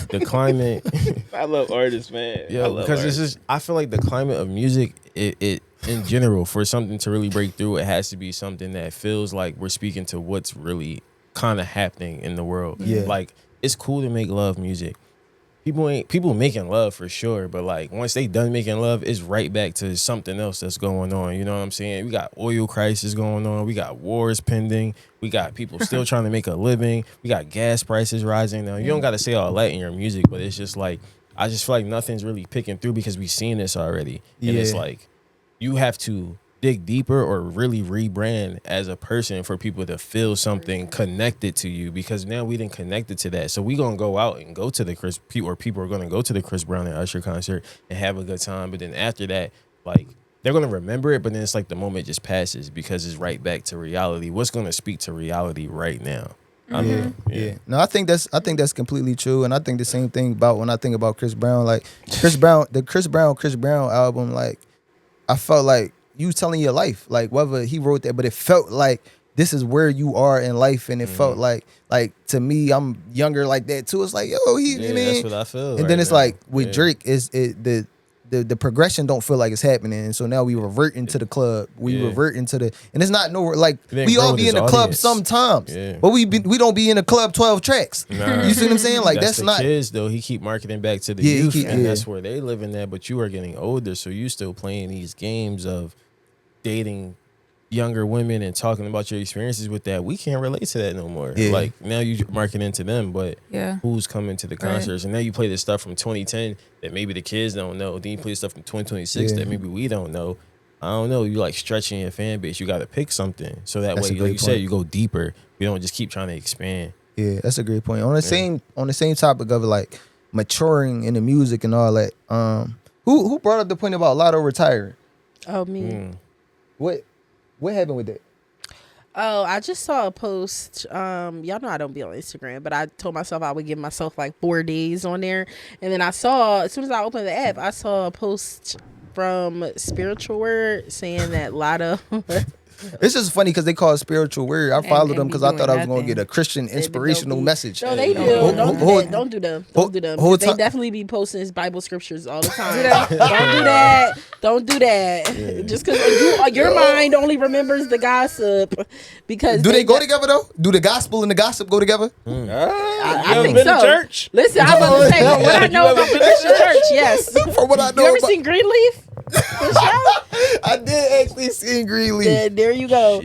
the climate. I love artists, man. Yeah, because I feel like the climate of music, it in general, for something to really break through, it has to be something that feels like we're speaking to what's really kind of happening in the world. Like, it's cool to make love music. People making love for sure, but like once they done making love, it's right back to something else that's going on. You know what I'm saying? We got oil crisis going on. We got wars pending. We got people still trying to make a living. We got gas prices rising. Now, you don't got to say all that in your music, but it's just like, I just feel like nothing's really picking through because we've seen this already. And it's like, you have to dig deeper or really rebrand as a person for people to feel something connected to you, because now we didn't connect it to that. So we gonna go out and go to the people are gonna go to the Chris Brown and Usher concert and have a good time, but then after that, like, they're gonna remember it, but then it's like the moment just passes because it's right back to reality. What's gonna speak to reality right now? No, I think that's completely true, and I think the same thing about when I think about Chris Brown. Like, Chris Brown album, like, I felt like you telling your life, like, whether he wrote that, but it felt like this is where you are in life, and it felt like to me, I'm younger like that too. It's like, yo, that's what I feel. And then it's like with Drake, the progression don't feel like it's happening, and so now we revert into the club. Revert into and it's not nowhere like we all be in the club sometimes, but we don't be in the club 12 tracks. Nah. You see what I'm saying? Like, that's the not kids though. He keep marketing back to the youth, and that's where they live in that. But you are getting older, so you still playing these games of dating younger women and talking about your experiences with that. We can't relate to that no more. Like, now you marketing to them, but who's coming to the concerts? And now you play this stuff from 2010 that maybe the kids don't know. Then you play stuff from 2026 that maybe we don't know. I don't know. You like stretching your fan base. You got to pick something so that way, like you said, you go deeper. We don't just keep trying to expand. Yeah, that's a great point. On the same topic of like maturing in the music and all that. Who brought up the point about Latto retiring? Oh, me. What happened with that? Oh, I just saw a post. Y'all know I don't be on Instagram, but I told myself I would give myself like 4 days on there. And then I saw, as soon as I opened the app, I saw a post from Spiritual Word saying that Latto It's just funny because they call it spiritual word. I followed them be because I thought I was doing going to get a Christian inspirational message. No, they do. Hold- Don't do hold- that. Don't do them. hold- Don't do them. hold They ti- definitely be posting his Bible scriptures all the time. Don't do that. Don't do that. Just because your mind only remembers the gossip. Because Do they go together though? Do the gospel and the gossip go together? I think been so. to church? Listen, I was about to say what I know about the Christian church. Yes. From what I You know, ever about, seen Greenleaf? The show? I did actually see Greenleaf. Yeah, there you go.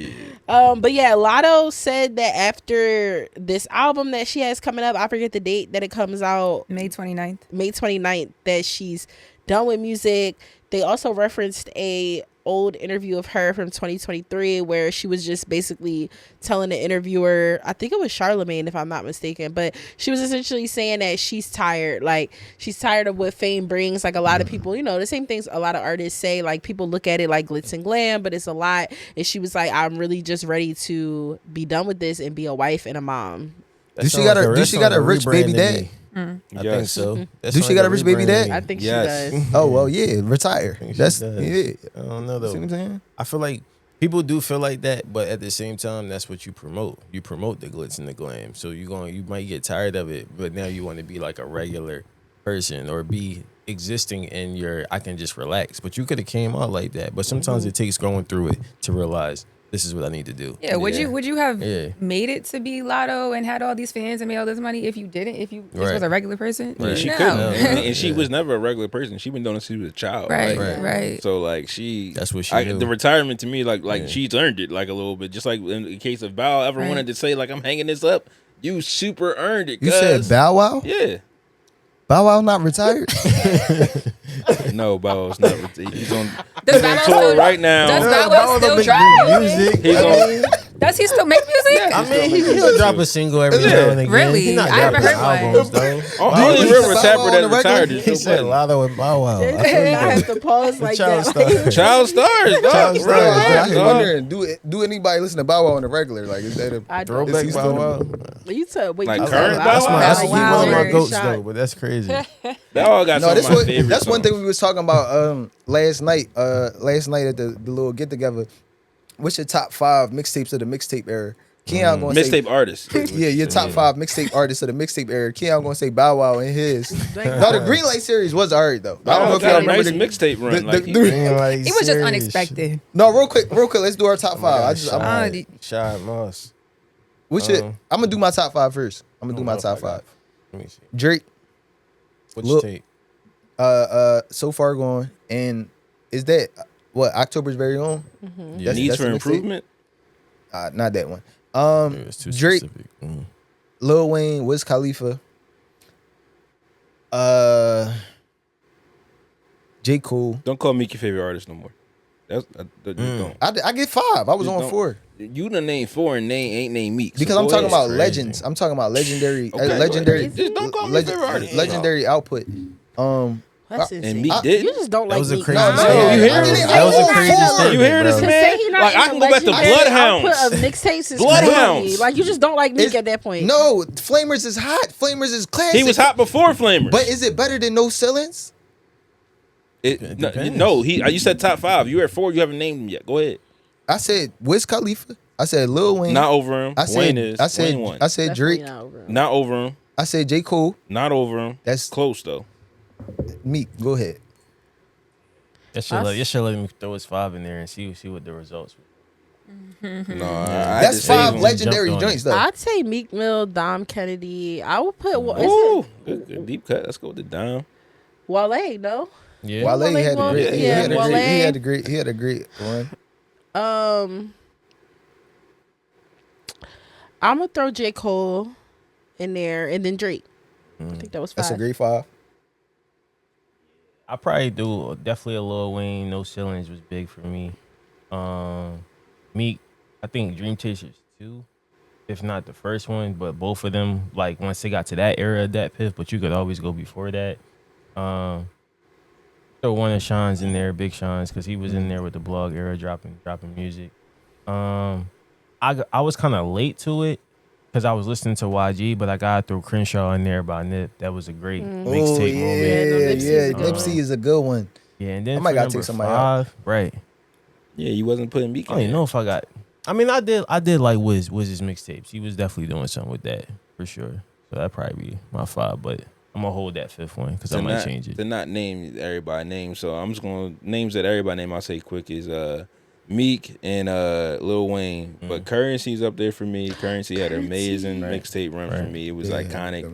But yeah, Latto said that after this album that she has coming up, I forget the date that it comes out, May 29th. May 29th, that she's done with music. They also referenced a old interview of her from 2023 where she was just basically telling the interviewer, I think it was Charlemagne if I'm not mistaken, but she was essentially saying that she's tired. Like, she's tired of what fame brings. Like, a lot of people, you know, the same things a lot of artists say, like, people look at it like glitz and glam, but it's a lot. And she was like, I'm really just ready to be done with this and be a wife and a mom. Do she got a rich baby dad? I think so. Do she got a rich baby dad? I think Yes. she does. Oh well, yeah, retire. That's That's yeah. I don't know though. See what I'm saying? I feel like people do feel like that, but at the same time, that's what you promote. You promote the glitz and the glam. So you might get tired of it, but now you want to be like a regular person or be existing in your I can just relax. But you could have came out like that. But sometimes it takes going through it to realize this is what I need to do. Yeah, would you have Yeah. made it to be Latto and had all these fans and made all this money if you didn't? If you just Right. was a regular person? Yeah, she No. couldn't, and she was never a regular person. She been doing it since she was a child. Right, Like, right. So like she, That's what she do. The retirement to me, like Yeah. she's earned it like a little bit. Just like in the case of Bow, ever Right. wanted to say like I'm hanging this up, you super earned it. You said cuz. Bow Wow? Yeah. Bow Wow not retired? No, Bow's not. He's on Does Bow Wow tour still, right now. Does Bow Wow still drop music? He's on. Does he still make music? I mean, he'll drop a single every now and again. Really? He not I haven't dropping heard one. albums though. Only you real listen to Bow Wow rapper on that the regular? retired He is said still Latto and Bow Wow. I have to pause like Child that. star. Child stars, dog. Child Real stars, rap, I was dog. wondering, do anybody listen to Bow Wow on the regular? Like, is that a I don't. Throwback Is he Bow still- Wow. You said, wait, Like you current said Bow Wow? That's Bow one Wow of my and goats Shot. though, but that's crazy. That all got No, some of my favorite. that's one thing songs. we was talking about last night. Last night at the little get together. What's your top 5 mixtapes of the mixtape era? Keon gonna say Mixtape artist. yeah, your top 5 mixtape artists of the mixtape era. Keon gonna say Bow Wow and his. No, the Green Light series was alright though. I don't know if y'all got a remember nice the mixtape run. the- like, the- He was just unexpected. No, real quick, let's do our top 5. Shad Moss. What's your? I'm gonna do my top 5 first. I'm gonna do my top 5. Let me see. Drake, What's Look- your take? So Far Gone, and is that what October's Very Own? Yeah, Needs that's for a mixtape? improvement. Not that one. it's too Drake, specific. Lil Wayne, Wiz Khalifa, J. Cole. Don't call Meek your favorite artist no more. Just don't. I get 5. I was Just on don't. 4 You done named 4 and ain't named Meek. So because go I'm talking ahead. about crazy. legends. I'm talking about legendary, Okay, go legendary. ahead. Just don't call me favorite artist. Legendary output. That's And insane. Meek did. You just don't That like was a Meek. crazy No, statement. you hear I this? didn't- That was a I crazy didn't- statement. You hear this, bro. To man? say he not Like, I in can the go back to legendary Bloodhounds. output of mixtapes is Bloodhounds. crazy. Like, you just don't like Meek It's- at that point. No, Flamers is hot. Flamers is classic. He was hot before Flamers. But is it better than No Ceilings? It depends. No, you said top 5. You were at 4. You haven't named him yet. Go ahead. I said Wiz Khalifa. I said Lil Wayne. Not over him. I said Wayne is. I said Wayne won. I said Definitely Drake. not over him. Not over him. I said J. Cole. Not over him. That's Close though. Meek. Go ahead. You should let me throw his 5 in there and see what the results were. No, That's 5 legendary jumped on joints though. I'd say Meek Mill, Dom Kennedy. I would put is Ooh, it good deep cut. Let's go with the dime. Wale, no? Yeah. Wale Wale had a Wale, great. yeah, He Wale. had a great one. I'm gonna throw J. Cole in there and then Drake. I think that was 5. That's a great 5. I probably do definitely a Lil Wayne. No Ceilings was big for me. Meek, I think Dream Chasers 2, if not the first one, but both of them, like once they got to that era of that piff, but you could always go before that. Throw one of Sean's in there, Big Sean's, because he was in there with the blog era dropping music. I was kind of late to it because I was listening to YG, but I got through Crenshaw in there by Nip. That was a great mixtape moment. Nipsey is a good one. Yeah, and then I might for gotta number take somebody out. 5, right? Yeah, you wasn't putting Meek I in don't even there. know if I got. I mean, I did like Wiz's mixtapes. He was definitely doing something with that for sure. So that'd probably be my 5, but I'm gonna hold that 5th one because I might change it. To not name everybody names, so I'm just gonna names that everybody name. I'll say quick is Meek and Lil Wayne, but Currency's up there for me. Currency had an amazing mixtape run for me. It was iconic.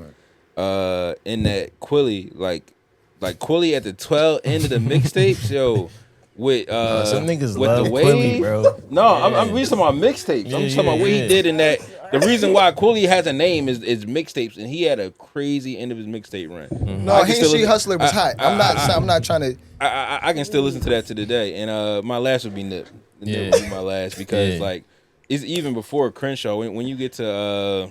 In that Quilly, like Quilly at the end of the mixtapes, yo. With some niggas with love the Quilly, wave, bro. No, I'm talking about mixtapes. I'm talking about what he did in that. The reason why Quilly has a name is mixtapes, and he had a crazy end of his mixtape run. No, Hain Street Hustler was hot. I'm not trying to. I can still listen to that to today, and my last would be Nip. Nip would be my last because like it's even before Crenshaw. When you get to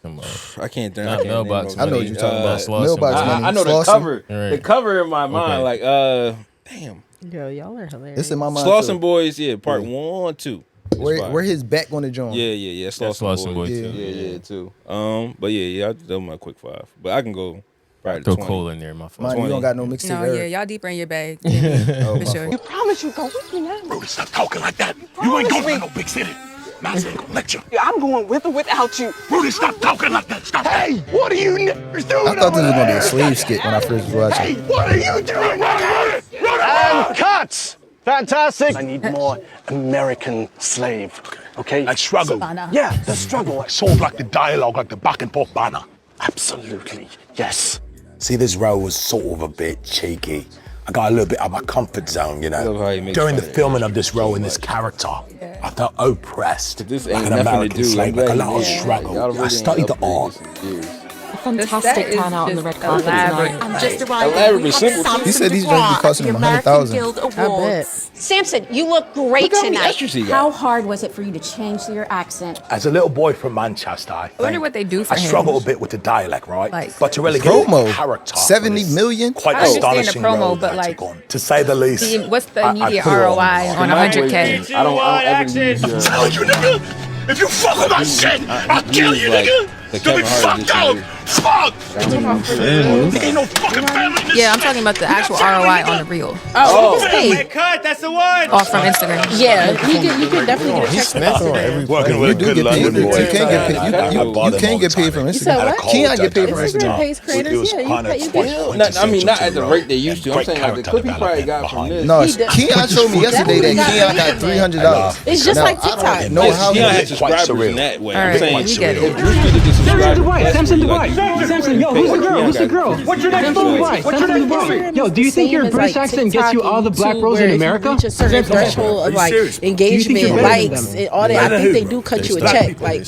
Come on. I can't think. Not Mailbox I know what you're talking about. Mailbox Money. I know the Slauson. cover. Right. The cover in my mind, like damn. Yo, y'all are hilarious. It's in my mind. Slauson Boys, part 1, 2. Where his back on the joint. Yeah. Slauson Boys. Yeah, too. But yeah, that was my quick 5. But I can go probably Throw 20. Cole in there, my phone. Mine, you don't got no mixtape. No, era. y'all deeper in your bag. Oh, for my sure. fault. Promise you go with me now. Rudy, stop talking like that. You ain't going to no big city. Man's ain't gonna let you. I'm going with or without you. Rudy, stop talking like that. Stop. Hey, what are you niggers doing? I thought this was gonna be a over slave there? skit when I first was watching. Hey, what are you doing? Run! And cuts! Fantastic! I need more American slave, okay? That struggle. Yeah, the struggle. Sort of like the dialogue, like the back and forth banner. Absolutely, yes. See, this role was sort of a bit cheeky. I got a little bit out of my comfort zone, you know. During the filming of this role and this character, I felt oppressed. This like ain't an nothing to American do. slave, like a lot of Yeah. struggle. Y'all really I studied the ain't art. Fantastic turnout on the red carpet tonight. I'm just arriving. Elaborate, simple. He said these drinks be costing him $100,000. Guild I bet. Awards. Samson, you look great Look how many tonight. extras he got. How hard was it for you to change your accent? As a little boy from Manchester, I wonder what they do for I him. struggle a bit with the dialect, right? Like, but to really get the Promo, character, 70 it's million. quite I understand the astonishing promo, role but, that like, took on, to say the least. What's the I immediate put it ROI on Microwave 100K? thing. I don't ever use your. I'm telling you, nigga. If you fuck with my shit, I'll kill you, like nigga. the You'll be Kevin Hart fucked out. edition Fuck. Nigga, ain't no fucking family in this Yeah, I'm shit. talking about the actual ROI on the reel. Oh, hey. Cut, that's the one. Off from Instagram. Yeah, you can definitely get a check from Instagram. Working You do get paid. You can get paid from You said Instagram. what? Can I get paid from Instagram Instagram? pays creators. Yeah, you get. I mean, not at the rate they used to. I'm saying like the clip he probably got from this. No, He does- Keon showed me yesterday that Keon got $300. It's just Now, like TikTok. I don't know how Keon he had subscribers in that way. All I'm right, saying we get it. if Druski did the subscribers, Samson that's Dubai. where you Samson, yo, who's the girl? Who's the girl? What's your next move? What's your next move? Yo, do you think your British accent gets you all the black bros in America? Reach a certain threshold of like engagement, likes, and all that. I think they do cut you a check. Like,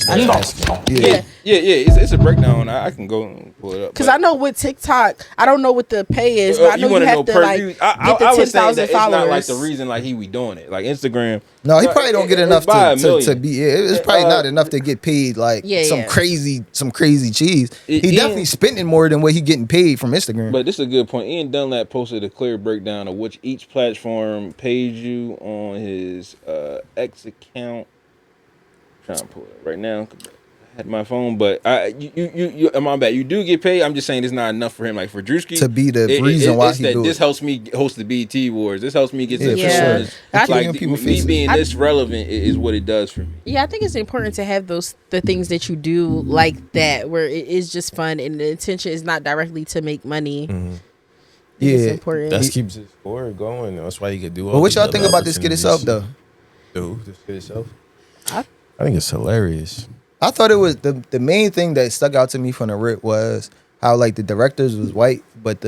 yeah. It's a breakdown. I can go and pull it up. Because I know with TikTok, I don't know what the pay is, but I know you wanna have to per like view? get the I was saying 10,000 that it's not like followers. the reason like he doing it. Like Instagram. No, he probably don't get it's enough by a to million. be. It's probably not enough to get paid like Yeah, some yeah. crazy cheese. He Ian- definitely spending more than what he getting paid from Instagram. But this is a good point. Ian Dunlap posted a clear breakdown of which each platform pays you on his X account. I'm trying to pull it up right now. I had my phone, but you my bad. You do get paid. I'm just saying it's not enough for him. Like for Druski To be the reason why it's he that do this it. helps me host the BET Awards. This helps me get to Yeah, the for sure. awards. I Like think people me faces. being this relevant is what it does for me. Yeah, I think it's important to have the things that you do like that, where it is just fun and the intention is not directly to make money. It's Yeah. important. That keeps his score going. That's why you could do all But what these y'all other think about this skit itself though? Dude, this skit itself? I think it's hilarious. I thought it was the main thing that stuck out to me from the rip was how like the directors was white, but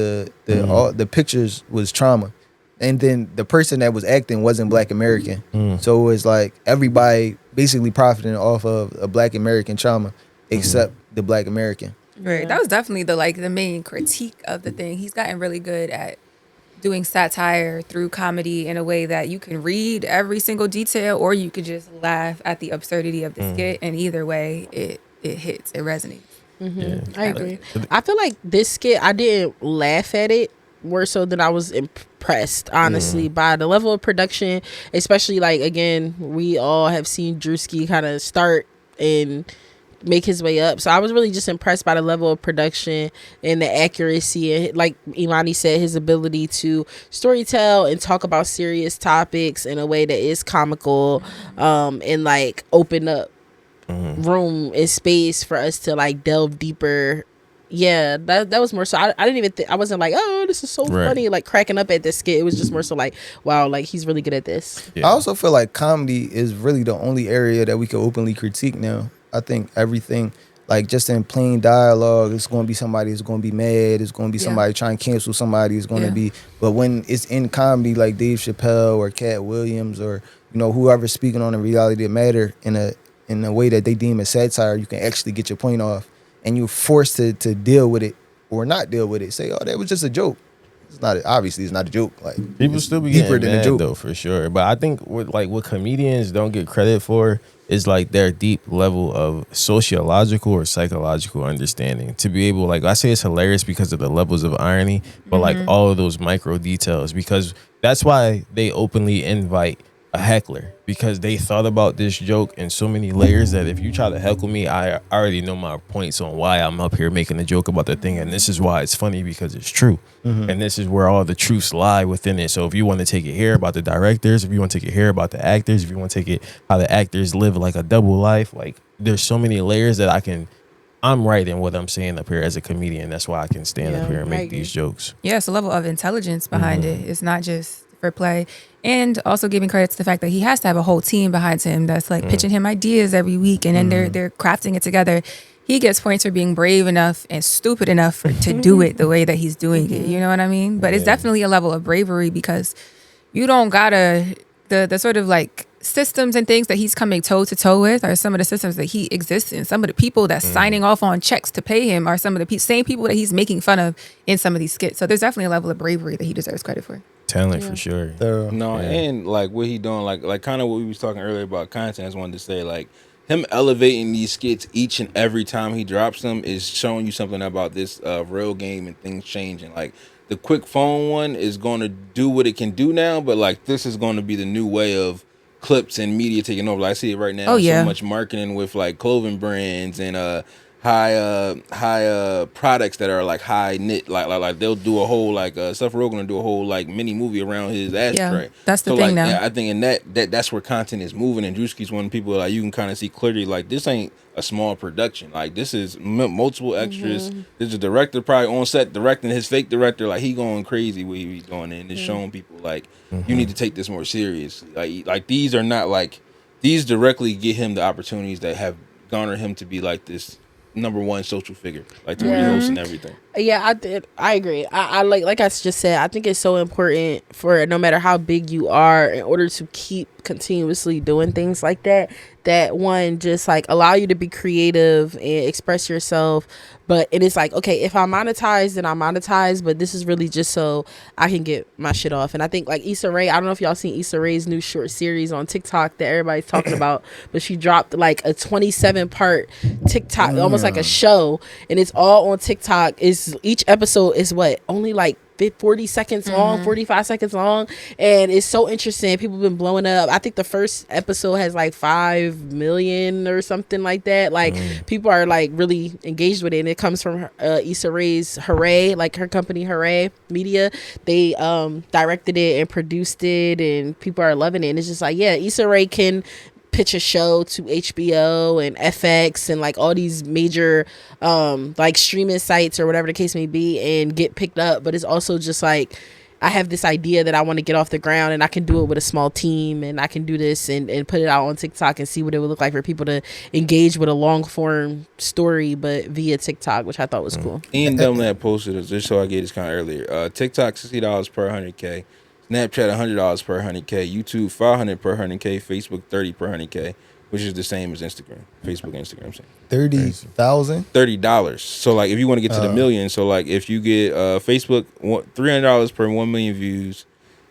all the pictures was trauma, and then the person that was acting wasn't Black American. So it was like everybody basically profiting off of a Black American trauma, except the Black American. Right. That was definitely the main critique of the thing. He's gotten really good at doing satire through comedy in a way that you can read every single detail or you could just laugh at the absurdity of the skit. And either way, it hits, it resonates. I agree. I feel like this skit, I didn't laugh at it more so than I was impressed, honestly, by the level of production, especially like, again, we all have seen Druski kind of start and make his way up. So I was really just impressed by the level of production and the accuracy, and like Imani said, his ability to storytell and talk about serious topics in a way that is comical, and like open up room and space for us to like delve deeper. Yeah, that was more so. I didn't even I wasn't like, oh, this is so funny, like cracking up at this skit. It was just more so like, wow, like he's really good at this. I also feel like comedy is really the only area that we can openly critique now. I think everything, like just in plain dialogue, it's going to be somebody who's going to be mad. It's going to be somebody trying to cancel somebody. It's going to be, but when it's in comedy, like Dave Chappelle or Cat Williams or whoever's speaking on a reality that matter in a way that they deem as satire, you can actually get your point off, and you're forced to deal with it or not deal with it. Say, oh, that was just a joke. It's not, obviously it's not a joke. Like, people still be deeper getting than a mad joke though, for sure. But I think what comedians don't get credit for is like their deep level of sociological or psychological understanding. To be able, like, I say it's hilarious because of the levels of irony, but like all of those micro details, because that's why they openly invite a heckler, because they thought about this joke in so many layers that if you try to heckle me, I already know my points on why I'm up here making a joke about the thing, and this is why it's funny, because it's true. And this is where all the truths lie within it. So if you want to take it here about the directors, if you want to take it here about the actors, if you want to take it how the actors live like a double life, like there's so many layers that I'm right in what I'm saying up here as a comedian. That's why I can stand up here and make these jokes. Yeah, it's a level of intelligence behind it. It's not just for play. And also giving credit to the fact that he has to have a whole team behind him that's like pitching him ideas every week, and then they're crafting it together. He gets points for being brave enough and stupid enough to do it the way that he's doing it. You know what I mean? But it's definitely a level of bravery, because you don't gotta, the sort of like systems and things that he's coming toe to toe with are some of the systems that he exists in. Some of the people that's signing off on checks to pay him are some of the same people that he's making fun of in some of these skits. So there's definitely a level of bravery that he deserves credit for. Talent for sure. And like what he doing, like kind of what we was talking earlier about content. I just wanted to say, like, him elevating these skits each and every time he drops them is showing you something about this real game and things changing. Like the quick phone one is going to do what it can do now, but like this is going to be the new way of clips and media taking over. Like, I see it right now. So much marketing with like clothing brands and high products that are like high knit, like they'll do a whole like Seth Rogen will do a whole like mini movie around his ashtray. That's the so, thing like, now. I think in that's where content is moving, and Druski's one of the people like you can kind of see clearly like this ain't a small production. Like this is multiple extras. There's a director probably on set directing his fake director, like he going crazy where he's going, and it's showing people like you need to take this more seriously. Like these are not like these directly get him the opportunities that have garnered him to be like this number one social figure, like to rehost and everything. Yeah, I agree. I like I just said, I think it's so important for no matter how big you are, in order to keep continuously doing things like that one just like allow you to be creative and express yourself. But it is like, okay, if I monetize, then I monetize, but this is really just so I can get my shit off. And I think like Issa Rae, I don't know if y'all seen Issa Rae's new short series on TikTok that everybody's talking about, but she dropped like a 27-part TikTok, almost like a show, and it's all on TikTok. Each episode is only like 40 seconds long, 45 seconds long, and it's so interesting. People have been blowing up. I think the first episode has like 5 million or something like that. Like people are like really engaged with it, and it comes from Issa Rae's Hooray, like her company Hooray Media. They directed it and produced it, and people are loving it. And it's just like, yeah, Issa Rae can pitch a show to HBO and FX and like all these major like streaming sites or whatever the case may be, and get picked up. But it's also just like, I have this idea that I want to get off the ground, and I can do it with a small team, and I can do this and put it out on TikTok and see what it would look like for people to engage with a long form story, but via TikTok, which I thought was cool. Ian Dunlap posted it, just so I gave this kind of earlier. TikTok $60 per 100K. Snapchat $100 per 100K, YouTube $500 per 100K, Facebook $30 per 100K, which is the same as Instagram, Facebook, Instagram. Same. 30,000. $30. So like, if you want to get to the million, so like if you get Facebook $300 per 1 million views,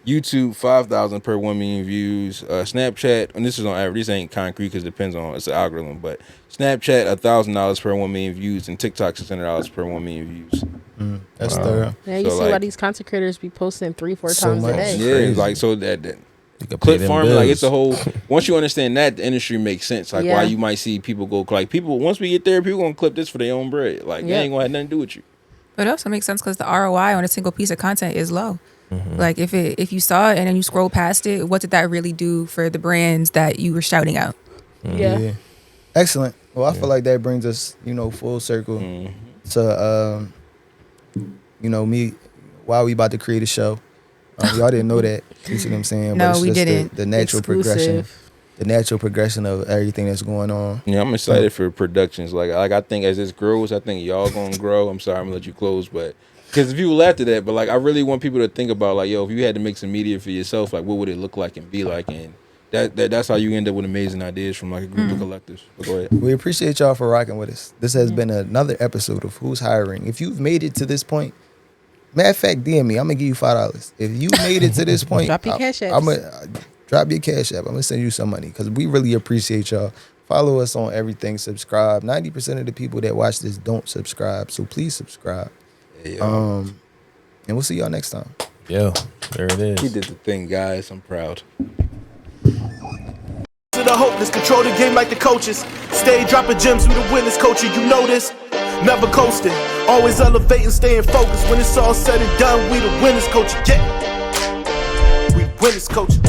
YouTube $5,000 per 1 million views, Snapchat, and this is on average. This ain't concrete because it depends on it's an algorithm, but Snapchat $1,000 per 1 million views, and TikTok $600 per 1 million views. That's thorough. Yeah, you So, see like, why these content creators be posting 3-4 So times much. a day. Yeah, Crazy. like so that could pay clip them farming, like it's a bills. whole. Once you understand that, the industry makes sense. Like Yeah. why you might see people go like people. Once we get there, people gonna clip this for their own bread. Like they Yeah. ain't gonna have nothing to do with you. But it also makes sense because the ROI on a single piece of content is low. Like if you saw it and then you scroll past it, what did that really do for the brands that you were shouting out? Yeah. Excellent. Well, I feel like that brings us, full circle to, me. Why we about to create a show? Y'all didn't know that. You see what I'm saying? No, but it's we just didn't. The natural progression. The natural progression of everything that's going on. Yeah, I'm excited for productions. Like I think as this grows, I think y'all gonna grow. I'm sorry, I'm gonna let you close, but because people laughed at that, but like I really want people to think about like, yo, if you had to make some media for yourself, like what would it look like and be like, and that's how you end up with amazing ideas from like a group of collectives. But go ahead. We appreciate y'all for rocking with us. This has been another episode of Who's Hiring. If you've made it to this point, matter of fact, DM me. I'm gonna give you $5. If you made it to this point, Drop your cash apps. I'm gonna drop your cash app. I'm gonna send you some money because we really appreciate y'all. Follow us on everything. Subscribe. 90% of the people that watch this don't subscribe, so please subscribe. Hey, And we'll see y'all next time. Yo, there it is. he did the thing, guys. I'm proud. To the hopeless, control the game like the coaches. Stay dropping gems, we the winners, coaching. You know this. Never coasting, always elevating, staying focused. When it's all said and done, we the winners, coaching. Yeah, we winners, coaching.